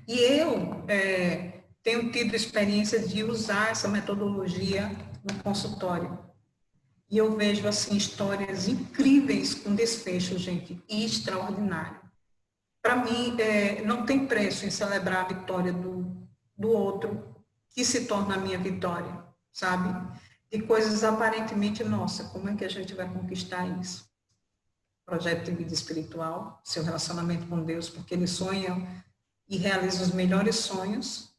E eu tenho tido experiência de usar essa metodologia no consultório. E eu vejo, assim, histórias incríveis com desfecho, gente, extraordinário. Para mim, não tem preço em celebrar a vitória do outro, que se torna a minha vitória, sabe? De coisas aparentemente, nossa, como é que a gente vai conquistar isso? Projeto de vida espiritual, seu relacionamento com Deus, porque ele sonha e realiza os melhores sonhos,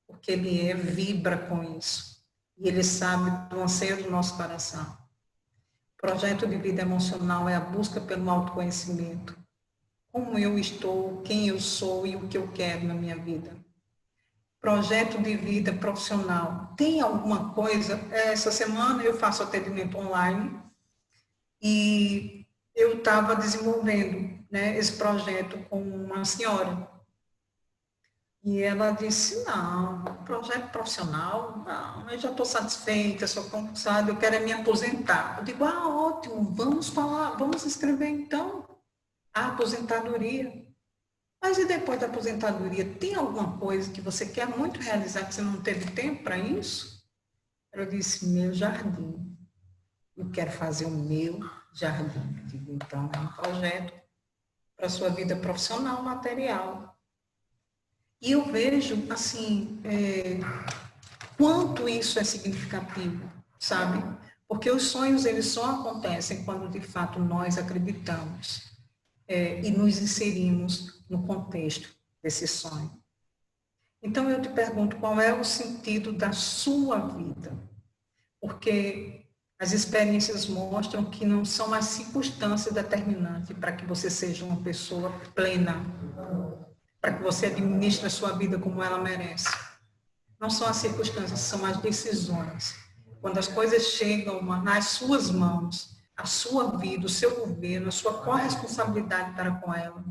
porque ele vibra com isso. E ele sabe do anseio do nosso coração. Projeto de vida emocional é a busca pelo autoconhecimento. Como eu estou, quem eu sou e o que eu quero na minha vida. Projeto de vida profissional. Tem alguma coisa? Essa semana eu faço atendimento online e eu estava desenvolvendo, né, esse projeto com uma senhora. E ela disse, não, projeto profissional, não, eu já estou satisfeita, sou concursada, eu quero me aposentar. Eu digo, ótimo, vamos falar, vamos escrever então a aposentadoria. Mas e depois da aposentadoria, tem alguma coisa que você quer muito realizar, que você não teve tempo para isso? Ela disse, meu jardim. Eu quero fazer o meu jardim. Eu digo, então, é um projeto para a sua vida profissional, material. E eu vejo, assim, quanto isso é significativo, sabe? Porque os sonhos, eles só acontecem quando, de fato, nós acreditamos e nos inserimos no contexto desse sonho. Então, eu te pergunto, qual é o sentido da sua vida? Porque as experiências mostram que não são as circunstâncias determinantes para que você seja uma pessoa plena, para que você administre a sua vida como ela merece. Não são as circunstâncias, são as decisões. Quando as coisas chegam nas suas mãos, a sua vida, o seu governo, a sua corresponsabilidade para com ela,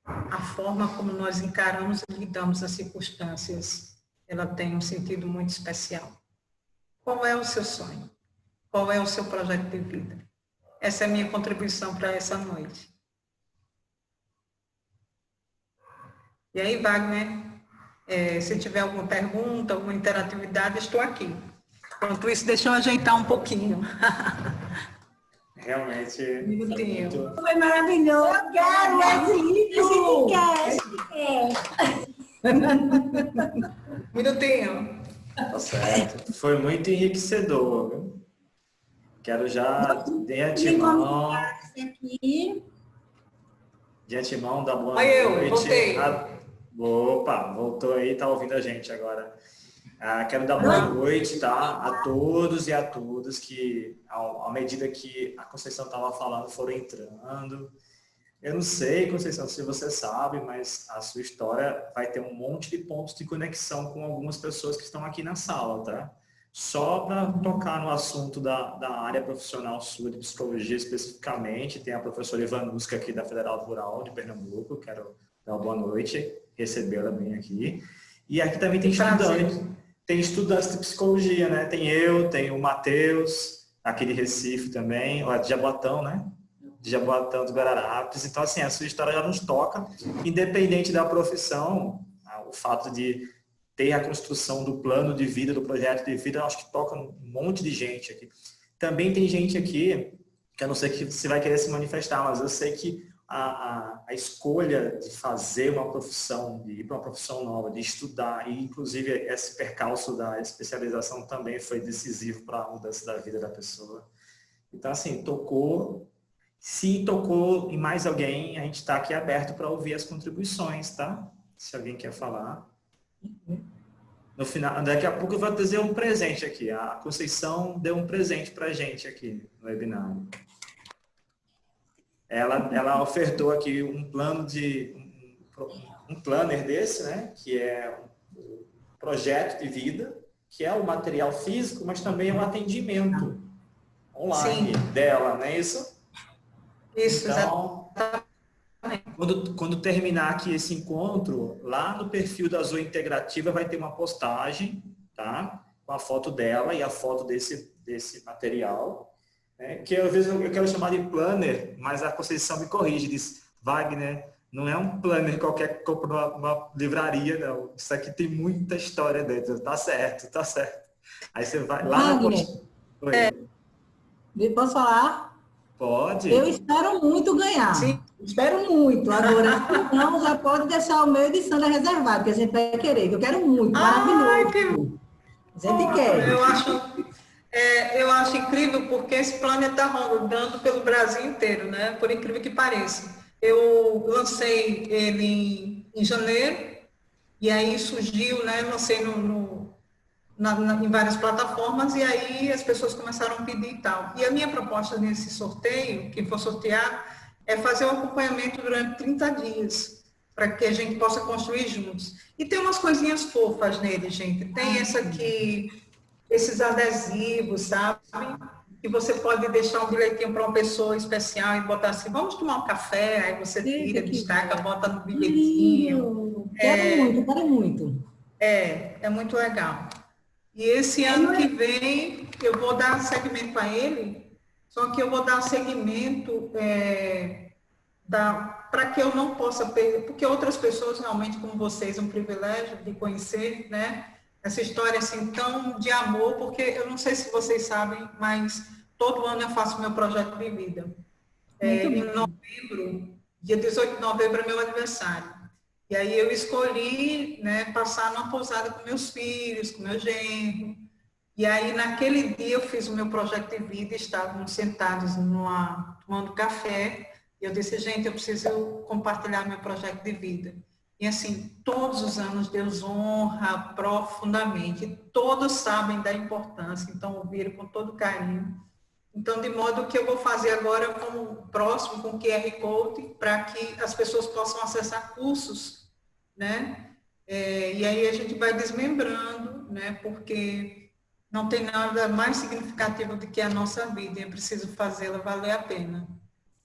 a forma como nós encaramos e lidamos as circunstâncias, ela tem um sentido muito especial. Qual é o seu sonho? Qual é o seu projeto de vida? Essa é a minha contribuição para essa noite. E aí, Wagner, se tiver alguma pergunta, alguma interatividade, estou aqui. Enquanto isso, deixa eu ajeitar um pouquinho. Realmente. Foi maravilhoso. Eu quero Minutinho. Tá certo. Foi muito enriquecedor, viu? Quero já, de antemão dar boa noite. Voltei. Opa, voltou aí, tá ouvindo a gente agora. Quero dar boa noite, tá? A todos e a todas que, à medida que a Conceição estava falando, foram entrando. Eu não sei, Conceição, se você sabe, mas a sua história vai ter um monte de pontos de conexão com algumas pessoas que estão aqui na sala, tá? Só para tocar no assunto da área profissional sua de psicologia especificamente, tem a professora Ivanuska aqui da Federal Rural de Pernambuco, quero dar uma boa noite, recebê-la bem aqui. E aqui também tem estudantes de psicologia, né? Tem o Matheus, aqui de Recife também, lá de Jaboatão, né? De Jaboatão dos Guararapes. Então, assim, a sua história já nos toca, independente da profissão, o fato de ter a construção do plano de vida, do projeto de vida, eu acho que toca um monte de gente aqui. Também tem gente aqui, que eu não sei que se vai querer se manifestar, mas eu sei que a escolha de fazer uma profissão, de ir para uma profissão nova, de estudar, e inclusive esse percalço da especialização também foi decisivo para a mudança da vida da pessoa. Então, assim, se tocou em mais alguém, a gente está aqui aberto para ouvir as contribuições, tá? Se alguém quer falar. No final, daqui a pouco eu vou trazer um presente aqui. A Conceição deu um presente para a gente aqui no webinário. Ela ofertou aqui um planner desse, né? Que é um projeto de vida, que é o material físico, mas também é um atendimento online dela, não é isso? Isso, então, quando terminar aqui esse encontro, lá no perfil da Zoe Integrativa vai ter uma postagem, tá? Com a foto dela e a foto desse material. Que às vezes eu quero chamar de planner, mas a Conceição me corrige, diz, Wagner, não é um planner qualquer que compra numa livraria, não. Isso aqui tem muita história dentro. Tá certo. Aí você vai lá Wagner, posso falar? Pode. Eu espero muito ganhar. Sim. Espero muito. Agora, não, já pode deixar o meu de Sandra reservado, que a gente vai querer, que eu quero muito. Maravilhoso. A gente quer. Eu acho incrível porque esse plano está rodando pelo Brasil inteiro, né? Por incrível que pareça. Eu lancei ele em janeiro e aí surgiu, né? Lancei em várias plataformas e aí as pessoas começaram a pedir e tal. E a minha proposta nesse sorteio, quem for sortear, é fazer um acompanhamento durante 30 dias para que a gente possa construir juntos. E tem umas coisinhas fofas nele, gente. Tem esses adesivos, sabe? Que você pode deixar um bilhetinho para uma pessoa especial e botar assim, vamos tomar um café, aí você tira, destaca, bota no bilhetinho. Quero muito. É muito legal. E esse ano que vem eu vou dar segmento a ele, só que eu vou dar segmento para que eu não possa perder, porque outras pessoas realmente, como vocês, um privilégio de conhecer, né? Essa história assim tão de amor, porque eu não sei se vocês sabem, mas todo ano eu faço meu projeto de vida. Em novembro, dia 18 de novembro é meu aniversário. E aí eu escolhi, né, passar numa pousada com meus filhos, com meu genro. E aí naquele dia eu fiz o meu projeto de vida, estávamos sentados tomando café, e eu disse, gente, eu preciso compartilhar meu projeto de vida. E assim, todos os anos Deus honra profundamente, todos sabem da importância, então ouviram com todo carinho. Então, de modo que eu vou fazer agora como próximo com o QR Code, para que as pessoas possam acessar cursos, né? E aí a gente vai desmembrando, né? Porque Não tem nada mais significativo do que a nossa vida, e é preciso fazê-la valer a pena.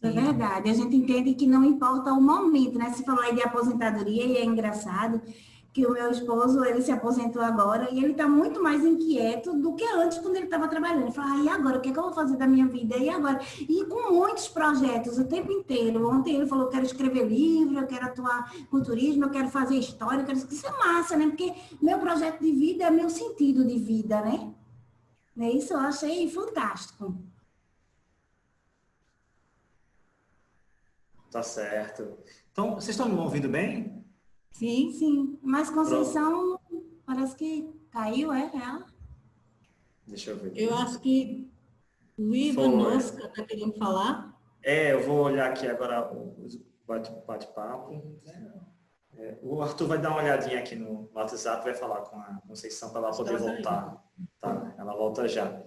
É verdade, a gente entende que não importa o momento, né? Você falou aí de aposentadoria e é engraçado que o meu esposo, ele se aposentou agora e ele está muito mais inquieto do que antes, quando ele estava trabalhando. Ele falou, e agora, o que é que eu vou fazer da minha vida? E agora? E com muitos projetos o tempo inteiro. Ontem ele falou, eu quero escrever livro, eu quero atuar com turismo, eu quero fazer história, eu quero... Isso é massa, né? Porque meu projeto de vida é meu sentido de vida, né? Isso eu achei fantástico. Tá certo. Então, vocês estão me ouvindo bem? Sim, sim. Mas Conceição parece que caiu, é ela? Deixa eu ver. Eu acho que o Ivanovska está querendo falar. Eu vou olhar aqui agora o bate-papo. O Arthur vai dar uma olhadinha aqui no WhatsApp, vai falar com a Conceição para ela poder voltar. Tá, ela volta já.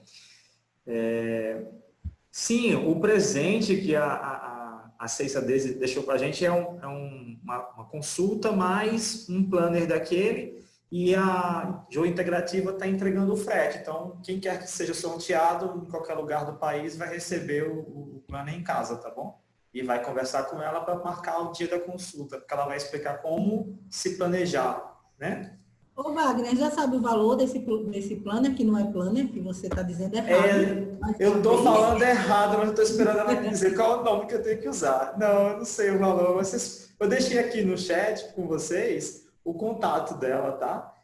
Sim, o presente que a Ceissa deixou para a gente é uma consulta mais um planner daquele, e a Joa Integrativa está entregando o frete. Então, quem quer que seja sorteado em qualquer lugar do país vai receber o planner em casa, tá bom? E vai conversar com ela para marcar o dia da consulta, porque ela vai explicar como se planejar, né? Ô, Wagner, já sabe o valor desse planner, que não é planner, que você está dizendo errado? Eu estou falando errado, mas estou esperando ela me dizer qual é o nome que eu tenho que usar. Não, eu não sei o valor. Eu deixei aqui no chat com vocês o contato dela, tá?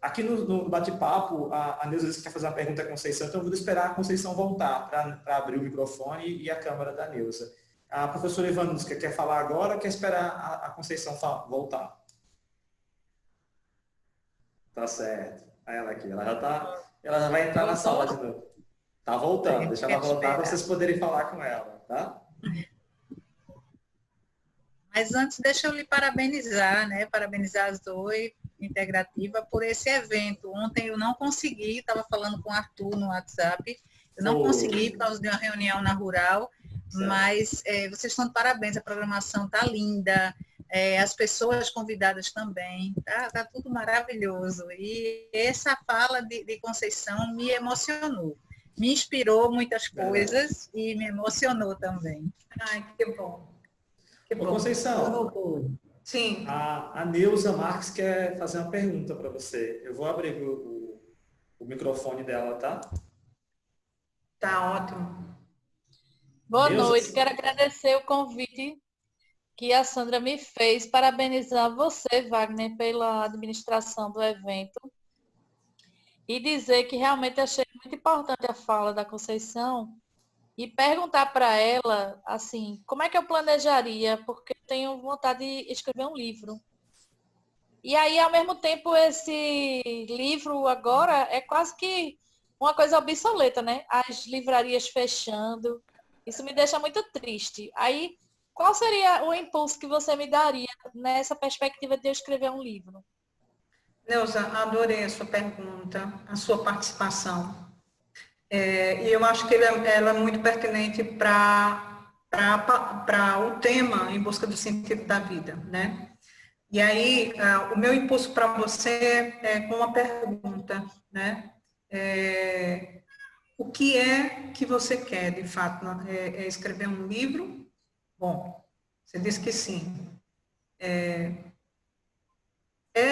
Aqui no bate-papo, a Neuza disse que quer fazer uma pergunta à Conceição, então eu vou esperar a Conceição voltar para abrir o microfone e a câmera da Neuza. A professora Ivanuska quer falar agora ou quer esperar a Conceição voltar? Tá certo. Aí ela aqui, ela já vai entrar na sala de novo. Tá voltando, deixa ela voltar para vocês poderem falar com ela, tá? Mas antes, deixa eu lhe parabenizar, né? Parabenizar as duas Integrativa por esse evento. Ontem eu não consegui, estava falando com o Arthur no WhatsApp, eu não consegui por causa de uma reunião na Rural, mas vocês estão de parabéns, a programação tá linda, as pessoas convidadas também, tá tudo maravilhoso. E essa fala de Conceição me emocionou, me inspirou muitas coisas e me emocionou também. Ai, que bom. Que bom. Ô, Conceição, sim. A Neuza Marques quer fazer uma pergunta para você. Eu vou abrir o microfone dela, tá? Tá ótimo. Boa noite, quero agradecer o convite que a Sandra me fez, parabenizar você, Wagner, pela administração do evento e dizer que realmente achei muito importante a fala da Conceição e perguntar para ela, assim, como é que eu planejaria, porque eu tenho vontade de escrever um livro. E aí, ao mesmo tempo, esse livro agora é quase que uma coisa obsoleta, né? As livrarias fechando, isso me deixa muito triste. Aí, qual seria o impulso que você me daria nessa perspectiva de eu escrever um livro? Neuza, adorei a sua pergunta, a sua participação. E eu acho que ela é muito pertinente para o tema Em Busca do Sentido da Vida, né? E aí, o meu impulso para você é com uma pergunta, né? O que é que você quer, de fato? É escrever um livro? Bom, você disse que sim. É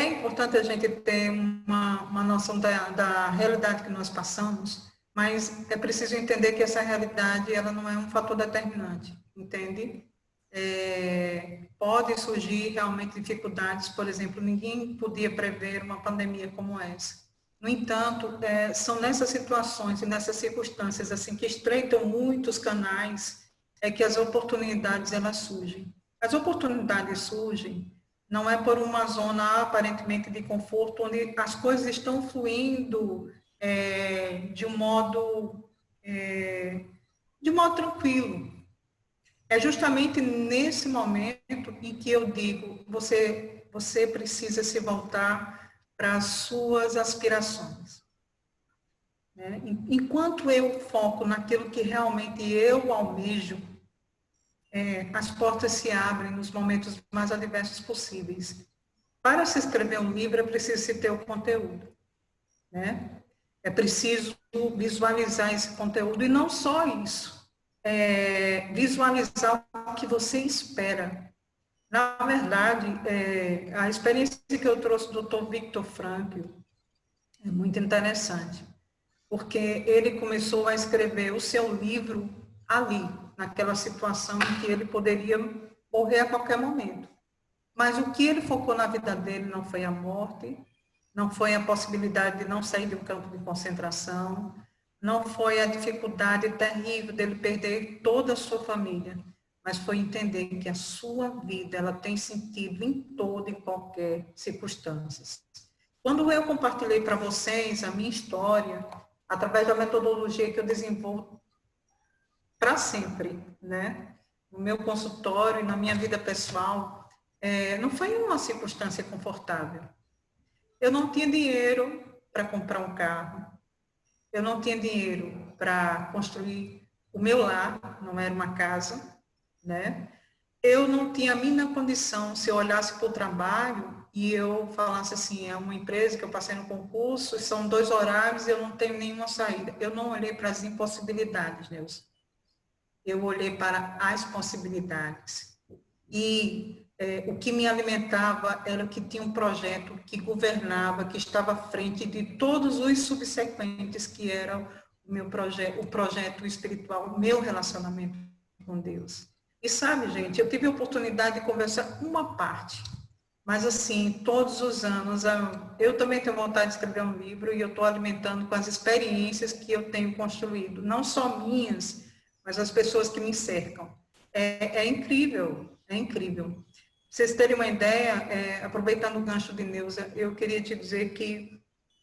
importante a gente ter uma noção da realidade que nós passamos, mas é preciso entender que essa realidade ela não é um fator determinante, entende? Pode surgir realmente dificuldades, por exemplo, ninguém podia prever uma pandemia como essa. No entanto, são nessas situações e nessas circunstâncias assim que estreitam muitos canais que as oportunidades elas surgem. As oportunidades surgem não é por uma zona aparentemente de conforto, onde as coisas estão fluindo de um modo tranquilo. É justamente nesse momento em que eu digo, você precisa se voltar para as suas aspirações. Né? Enquanto eu foco naquilo que realmente eu almejo, as portas se abrem nos momentos mais adversos possíveis. Para se escrever um livro, é preciso se ter o conteúdo. Né? É preciso visualizar esse conteúdo e não só isso. Visualizar o que você espera. Na verdade, a experiência que eu trouxe do Dr. Viktor Frankl é muito interessante, porque ele começou a escrever o seu livro ali, naquela situação em que ele poderia morrer a qualquer momento. Mas o que ele focou na vida dele não foi a morte, não foi a possibilidade de não sair de um campo de concentração, não foi a dificuldade terrível dele perder toda a sua família, mas foi entender que a sua vida ela tem sentido em toda e qualquer circunstância. Quando eu compartilhei para vocês a minha história, através da metodologia que eu desenvolvo para sempre, né? No meu consultório e na minha vida pessoal, não foi uma circunstância confortável. Eu não tinha dinheiro para comprar um carro, eu não tinha dinheiro para construir o meu lar, não era uma casa, né? Eu não tinha a mínima condição, se eu olhasse para o trabalho e eu falasse assim, é uma empresa que eu passei no concurso, são 2 horários e eu não tenho nenhuma saída. Eu não olhei para as impossibilidades, Neuza. Eu olhei para as possibilidades. E o que me alimentava era que tinha um projeto que governava, que estava à frente de todos os subsequentes, que era o projeto espiritual, o meu relacionamento com Deus. E sabe, gente, eu tive a oportunidade de conversar uma parte, mas assim, todos os anos, eu também tenho vontade de escrever um livro e eu estou alimentando com as experiências que eu tenho construído, não só minhas, mas as pessoas que me cercam. É incrível, é incrível. Pra vocês terem uma ideia, aproveitando o gancho de Neuza, eu queria te dizer que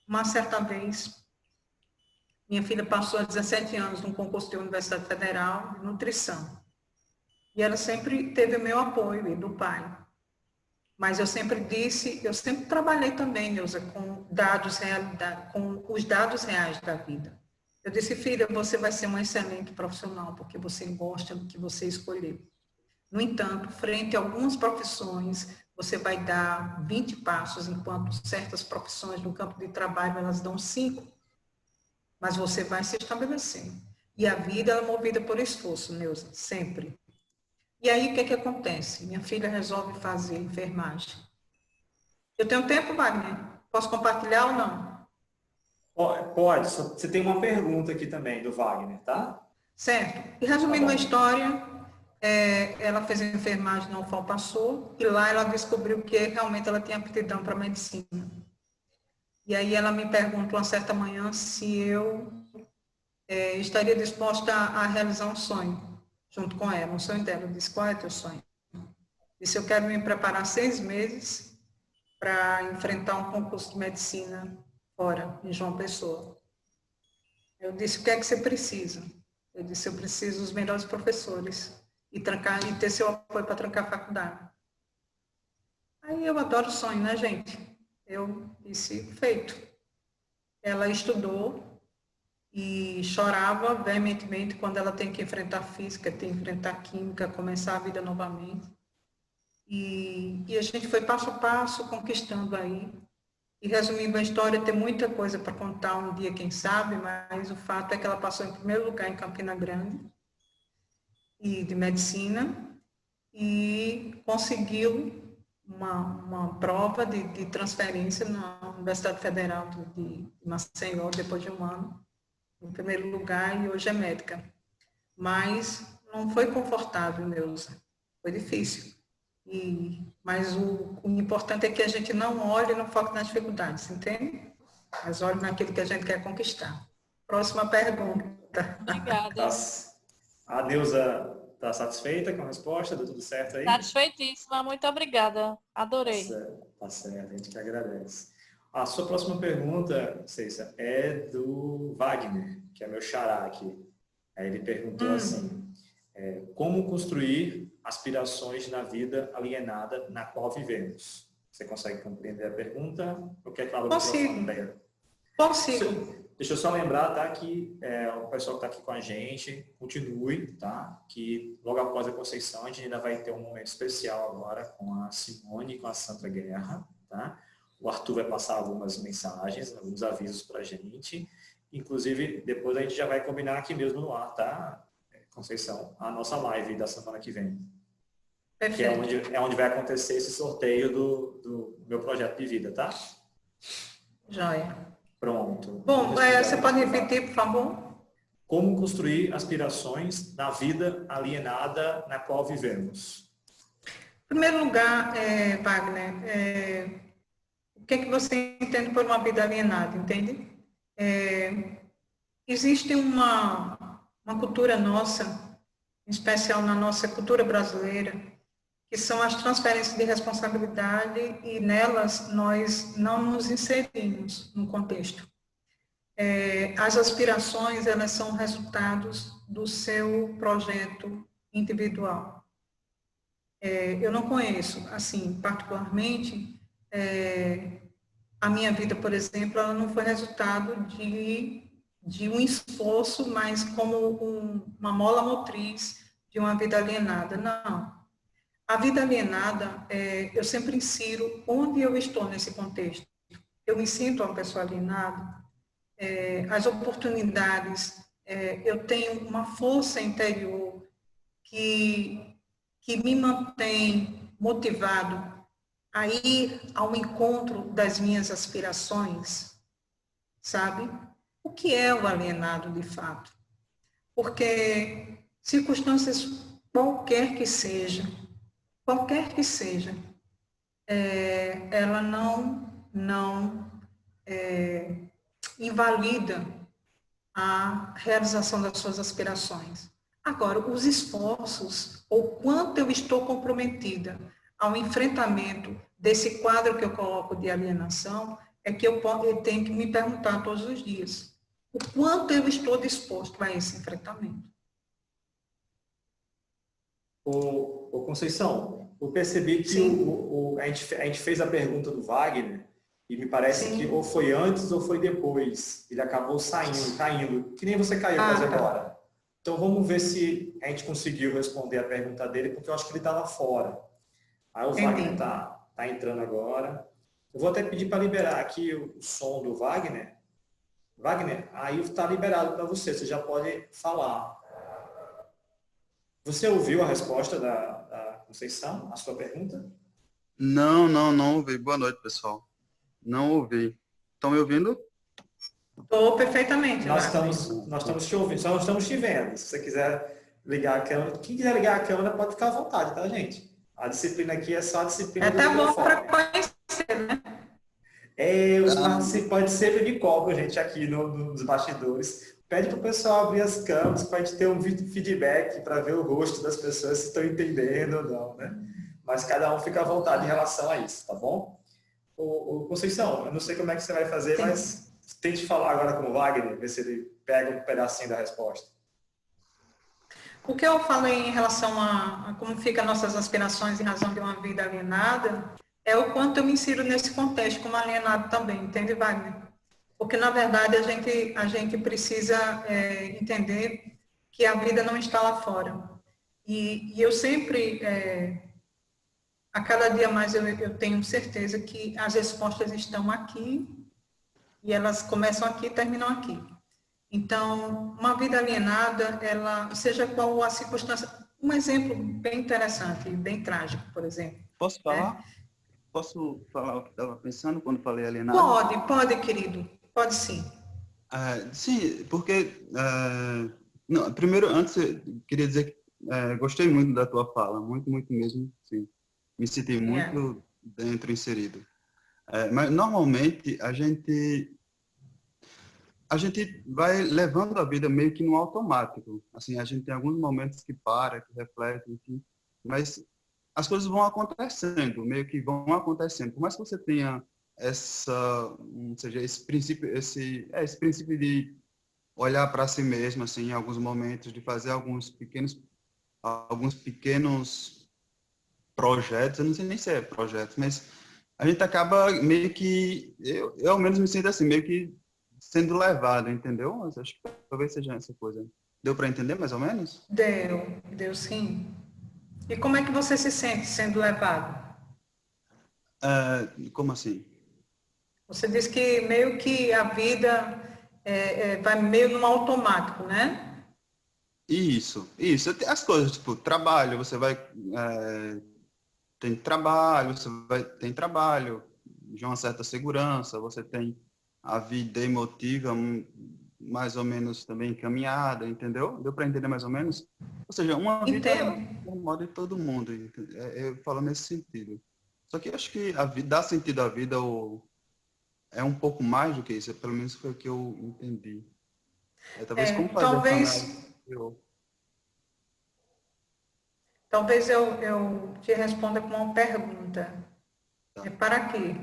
uma certa vez, minha filha passou há 17 anos num concurso de Universidade Federal de nutrição. E ela sempre teve o meu apoio e do pai. Mas eu sempre trabalhei também, Neuza, com os dados reais da vida. Eu disse, filha, você vai ser uma excelente profissional, porque você gosta do que você escolheu. No entanto, frente a algumas profissões, você vai dar 20 passos, enquanto certas profissões no campo de trabalho, elas dão 5. Mas você vai se estabelecer. E a vida é movida por esforço, Neuza, sempre. E aí, o que acontece? Minha filha resolve fazer enfermagem. Eu tenho tempo, Wagner? Posso compartilhar ou não? Pode. Você tem uma pergunta aqui também do Wagner, tá? Certo. E resumindo a história, ela fez enfermagem na UFAL, e lá ela descobriu que realmente ela tinha aptidão para medicina. E aí ela me perguntou uma certa manhã se eu estaria disposta a realizar um sonho junto com ela, um sonho dela. Eu disse, qual é o teu sonho? Disse, eu quero me preparar 6 meses para enfrentar um concurso de medicina fora, em João Pessoa. Eu disse, o que é que você precisa? Eu disse, eu preciso dos melhores professores e ter seu apoio para trancar a faculdade. Aí eu adoro sonho, né, gente? Eu disse, feito. Ela estudou e chorava veementemente quando ela tem que enfrentar física, tem que enfrentar química, começar a vida novamente. E a gente foi passo a passo conquistando aí. E resumindo a história, tem muita coisa para contar um dia, quem sabe, mas o fato é que ela passou em primeiro lugar em Campina Grande, e de medicina, e conseguiu uma prova de transferência na Universidade Federal de Maceió, depois de um ano, em primeiro lugar, e hoje é médica. Mas não foi confortável, Neuza. Foi difícil. Mas o importante é que a gente não olhe e não foque nas dificuldades, entende? Mas olhe naquilo que a gente quer conquistar. Próxima pergunta. Obrigada. A Neuza está satisfeita com a resposta? Deu tudo certo aí? Satisfeitíssima, muito obrigada. Adorei. Tá certo, a gente que agradece. A sua próxima pergunta, Ceissa, é do Wagner, que é meu xará aqui. Aí ele perguntou assim, como construir aspirações na vida alienada na qual vivemos? Você consegue compreender a pergunta? Ou quer que fale do microfone? Consigo. Deixa eu só lembrar, tá, que o pessoal que está aqui com a gente, continue, tá? Que logo após a Conceição, a gente ainda vai ter um momento especial agora com a Simone e com a Sandra Guerra, tá? O Arthur vai passar algumas mensagens, alguns avisos para a gente. inclusive, depois a gente já vai combinar aqui mesmo no ar, tá, Conceição? A nossa live da semana que vem. Que é onde vai acontecer esse sorteio do meu projeto de vida, tá? Joia. Pronto. Bom, você pode repetir, por favor? Como construir aspirações na vida alienada na qual vivemos? Em primeiro lugar, Wagner, o que é que você entende por uma vida alienada, entende? Existe uma cultura nossa, em especial na nossa cultura brasileira, que são as transferências de responsabilidade e nelas nós não nos inserimos no contexto. As aspirações, elas são resultados do seu projeto individual. Eu não conheço, assim, particularmente, a minha vida, por exemplo, ela não foi resultado de um esforço, mas como uma mola motriz de uma vida alienada. Não. A vida alienada, eu sempre insiro onde eu estou nesse contexto. Eu me sinto uma pessoa alienada, as oportunidades, eu tenho uma força interior que me mantém motivado a ir ao encontro das minhas aspirações, sabe? O que é o alienado de fato? Porque circunstâncias qualquer que seja, ela não invalida a realização das suas aspirações. Agora, os esforços, ou quanto eu estou comprometida ao enfrentamento desse quadro que eu coloco de alienação, é que eu tenho que me perguntar todos os dias. O quanto eu estou disposto a esse enfrentamento. Ô Conceição, eu percebi que a gente fez a pergunta do Wagner e me parece que ou foi antes ou foi depois. Ele acabou caindo, que nem você caiu quase agora. Então vamos ver se a gente conseguiu responder a pergunta dele, porque eu acho que ele estava fora. Aí o Wagner está entrando agora. Eu vou até pedir para liberar aqui o som do Wagner. Wagner, aí está liberado para você, você já pode falar. Você ouviu a resposta da Conceição, a sua pergunta? Não ouvi. Boa noite, pessoal. Não ouvi. Estão me ouvindo? Estou perfeitamente. Nós estamos te ouvindo, só não estamos te vendo. Se você quiser ligar a câmera, quem quiser ligar a câmera pode ficar à vontade, tá, gente? A disciplina aqui é só a disciplina do microfone. É até bom para conhecer, né? Os participantes sempre me cobram, gente, aqui nos bastidores. Pede para o pessoal abrir as câmeras para a gente ter um feedback, para ver o rosto das pessoas se estão entendendo ou não, né? Mas cada um fica à vontade em relação a isso, tá bom? Conceição, eu não sei como é que você vai fazer, mas tente falar agora com o Wagner, ver se ele pega um pedacinho da resposta. O que eu falei em relação a como ficam nossas aspirações em razão de uma vida alienada é o quanto eu me insiro nesse contexto como alienado também, entende, Wagner? Porque, na verdade, a gente precisa entender que a vida não está lá fora. E eu sempre, a cada dia mais, eu tenho certeza que as respostas estão aqui, e elas começam aqui e terminam aqui. Então, uma vida alienada, ela, seja qual a circunstância, um exemplo bem interessante, bem trágico, por exemplo. Posso falar? Posso falar o que estava pensando quando falei alienado? Pode, querido. Pode sim. Sim, porque... não, primeiro, antes, eu queria dizer que gostei muito da tua fala, muito mesmo, sim. Me senti muito dentro, inserido. Mas, normalmente, a gente vai levando a vida meio que no automático. Assim, a gente tem alguns momentos que para, que reflete, enfim, mas as coisas vão acontecendo, meio que vão acontecendo. Por mais que você tenha esse princípio de olhar para si mesmo, assim, em alguns momentos, de fazer alguns pequenos projetos, eu não sei nem se é projetos, mas a gente acaba meio que, eu ao menos me sinto assim, meio que sendo levado, entendeu? Mas acho que talvez seja essa coisa. Deu para entender mais ou menos? Deu sim. E como é que você se sente sendo levado? Como assim? Você disse que meio que a vida vai meio no automático, né? Isso. As coisas, tipo, trabalho, você vai... tem trabalho de uma certa segurança, você tem a vida emotiva mais ou menos também encaminhada, entendeu? Deu para entender mais ou menos? Ou seja, uma vida normal de todo mundo, eu falo nesse sentido. Só que eu acho que a vida, dar sentido à vida é um pouco mais do que isso, pelo menos foi o que eu entendi. Talvez como fazer Talvez eu te responda com uma pergunta. É para quê?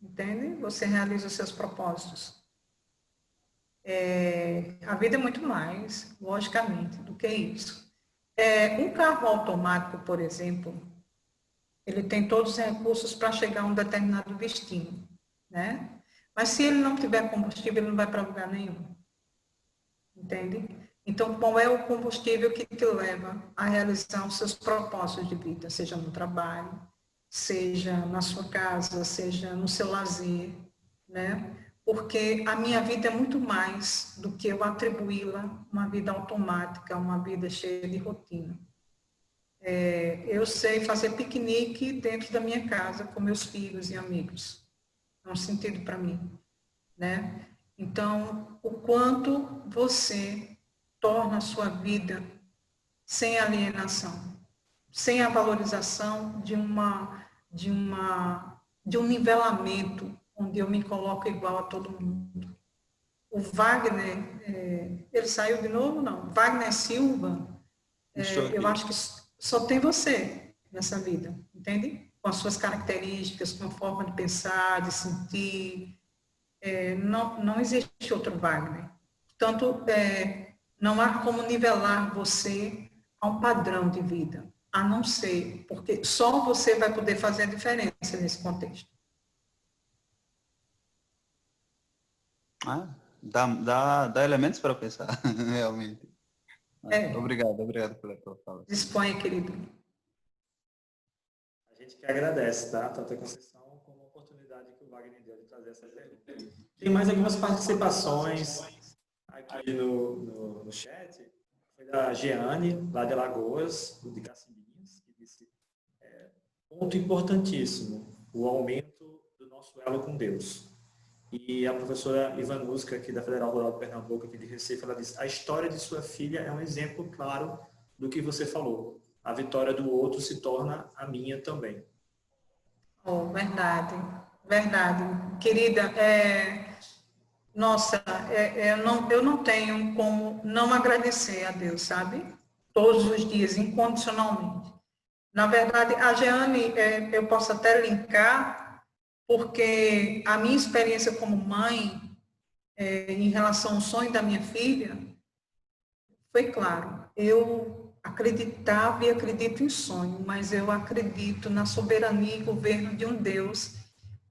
Entende? Você realiza os seus propósitos. A vida é muito mais, logicamente, do que isso. Um carro automático, por exemplo, ele tem todos os recursos para chegar a um determinado destino, né? Mas se ele não tiver combustível, ele não vai para lugar nenhum. Entende? Então, qual é o combustível que te leva a realizar os seus propósitos de vida, seja no trabalho, seja na sua casa, seja no seu lazer, né? Porque a minha vida é muito mais do que eu atribuí-la uma vida automática, uma vida cheia de rotina. Eu sei fazer piquenique dentro da minha casa com meus filhos e amigos. É um sentido para mim, né? Então, o quanto você torna a sua vida sem alienação, sem a valorização de um nivelamento onde eu me coloco igual a todo mundo. O Wagner, ele saiu de novo? Não. Wagner Silva, eu acho que só tem você nessa vida, entende? Com as suas características, com a forma de pensar, de sentir. Não existe outro Wagner. Portanto, não há como nivelar você a um padrão de vida, a não ser, porque só você vai poder fazer a diferença nesse contexto. Dá elementos para pensar, realmente. Obrigado pela tua fala. Disponha, querido. A gente que agradece, tá? Tanto a Conceição como a oportunidade que o Wagner deu de trazer essa pergunta. Tem mais algumas participações aqui no chat. Foi da Jeane, lá de Alagoas, de Cacimbinhas, que disse, ponto importantíssimo, o aumento do nosso elo com Deus. E a professora Ivanuska, aqui da Federal Rural de Pernambuco, aqui de Recife, ela disse, a história de sua filha é um exemplo claro do que você falou. A vitória do outro se torna a minha também. Oh, verdade. Querida, eu não tenho como não agradecer a Deus, sabe? Todos os dias, incondicionalmente. Na verdade, a Jeane, eu posso até linkar, porque a minha experiência como mãe, em relação ao sonho da minha filha, foi claro, eu acreditava e acredito em sonho, mas eu acredito na soberania e governo de um Deus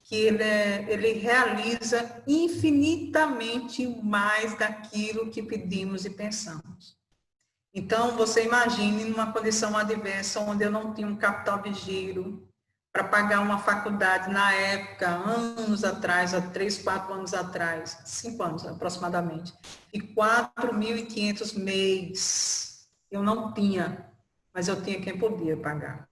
que ele realiza infinitamente mais daquilo que pedimos e pensamos. Então, você imagine numa condição adversa, onde eu não tinha um capital de giro para pagar uma faculdade na época, anos atrás, há 3, 4 anos atrás, 5 anos aproximadamente, e 4.500 mês. Eu não tinha, mas eu tinha quem podia pagar.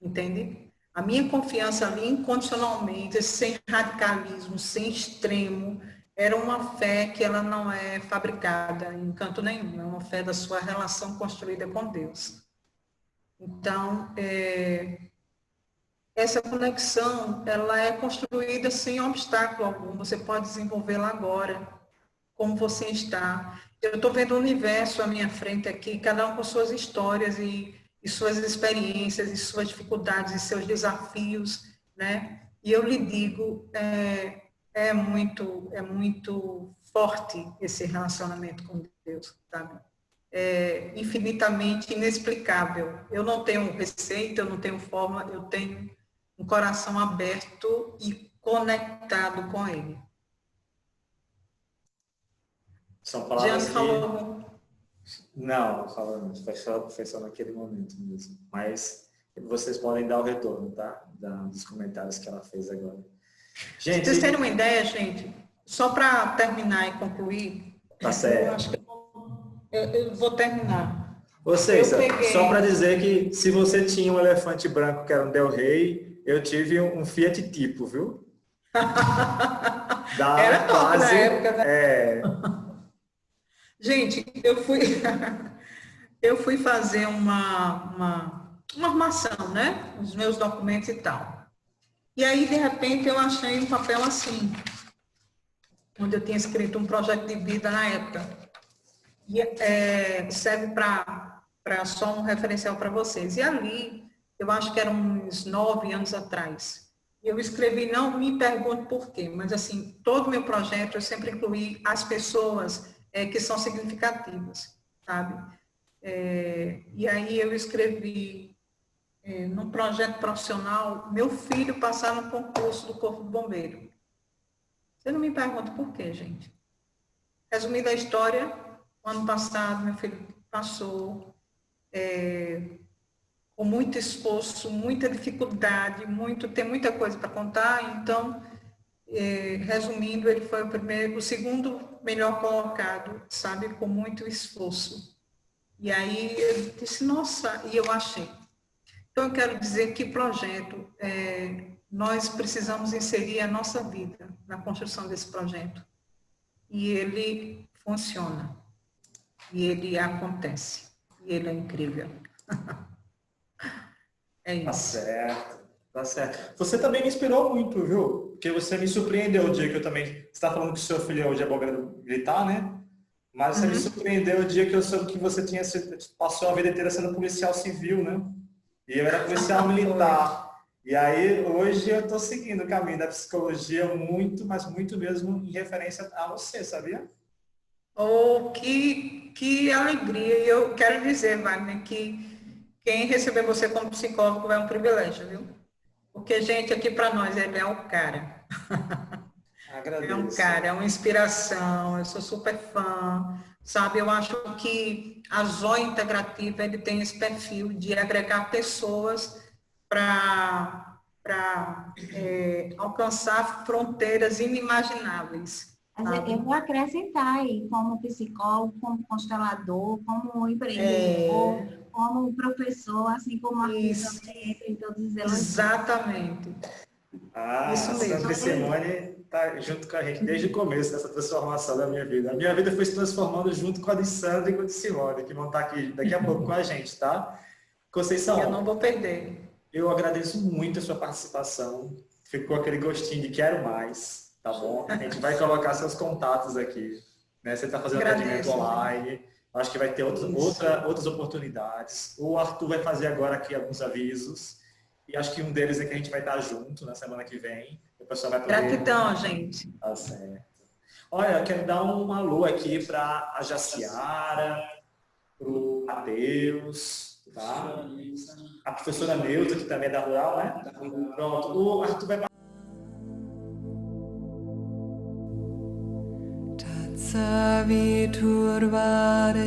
Entende? A minha confiança ali, incondicionalmente, sem radicalismo, sem extremo, era uma fé que ela não é fabricada em canto nenhum, é uma fé da sua relação construída com Deus. Então, essa conexão, ela é construída sem obstáculo algum, você pode desenvolvê-la agora, como você está. Eu estou vendo o universo à minha frente aqui, cada um com suas histórias e suas experiências, e suas dificuldades, e seus desafios, né? E eu lhe digo, é muito forte esse relacionamento com Deus, sabe? É infinitamente inexplicável. Eu não tenho receita, eu não tenho forma, eu tenho um coração aberto e conectado com Ele. São palavras Jeane falou... Não, falando, foi só naquele momento mesmo. Mas vocês podem dar o retorno, tá? Dos comentários que ela fez agora. Gente, vocês terem uma ideia, gente, Só para terminar e concluir, Tá certo. eu acho que eu vou terminar. Ou seja, peguei- só para dizer que se você tinha um elefante branco que era um Del Rey, eu tive um Fiat Tipo, viu? Era top na época, né? É, Gente, eu fui fazer uma armação, né? Os meus documentos e tal. E aí, de repente, eu achei um papel assim, onde eu tinha escrito um projeto de vida na época. E serve para só um referencial para vocês. E ali, eu acho que eram uns 9 anos atrás. Eu escrevi, não me pergunte por quê, mas assim, todo o meu projeto eu sempre incluí as pessoas que são significativas, sabe? E aí eu escrevi, num projeto profissional, meu filho passar no concurso do Corpo de Bombeiro. Você não me pergunta por quê, gente. Resumindo a história, o ano passado meu filho passou com muito esforço, muita dificuldade, tem muita coisa para contar, então, resumindo, ele foi o segundo melhor colocado, sabe, com muito esforço. E aí eu disse, nossa, e eu achei. Então, eu quero dizer que projeto, nós precisamos inserir a nossa vida na construção desse projeto. E ele funciona. E ele acontece. E ele é incrível. É tá isso. certo, tá certo. Você também me inspirou muito, viu? Porque você me surpreendeu o dia que eu também... Você está falando que o seu filho hoje é bombeiro militar, né? Mas você me surpreendeu o dia que eu soube que você passou a vida inteira sendo policial civil, né? E eu era policial militar. E aí, hoje eu estou seguindo o caminho da psicologia muito, mas muito mesmo em referência a você, sabia? Oh, que alegria. E eu quero dizer, Wagner, que quem receber você como psicólogo é um privilégio, viu? Porque, gente, aqui para nós, ele é o cara. Agradeço. É um cara, é uma inspiração, eu sou super fã, sabe? Eu acho que a Zoe Integrativa, ele tem esse perfil de agregar pessoas para alcançar fronteiras inimagináveis. Mas eu vou acrescentar aí, como psicólogo, como constelador, como empreendedor, como professor, assim como artista em todos os elogios. Exatamente. Isso mesmo. A Sandra Simone está junto com a gente desde o começo dessa transformação da minha vida. A minha vida foi se transformando junto com a de Sandra e com a de Simone, que vão estar aqui daqui a pouco com a gente, tá? Conceição, eu não vou perder. Eu agradeço muito a sua participação. Ficou aquele gostinho de quero mais, tá bom? A gente vai colocar seus contatos aqui. Né? Você está fazendo atendimento online. Acho que vai ter outras oportunidades. O Arthur vai fazer agora aqui alguns avisos. E acho que um deles é que a gente vai estar junto na semana que vem. O pessoal vai poder... Gratidão, gente. Tá certo. Olha, eu quero dar um alô aqui para a Jaciara, para o Matheus, tá? A professora Neuza, que também é da Rural, né? Pronto, o Arthur vai... Tatsaviturvare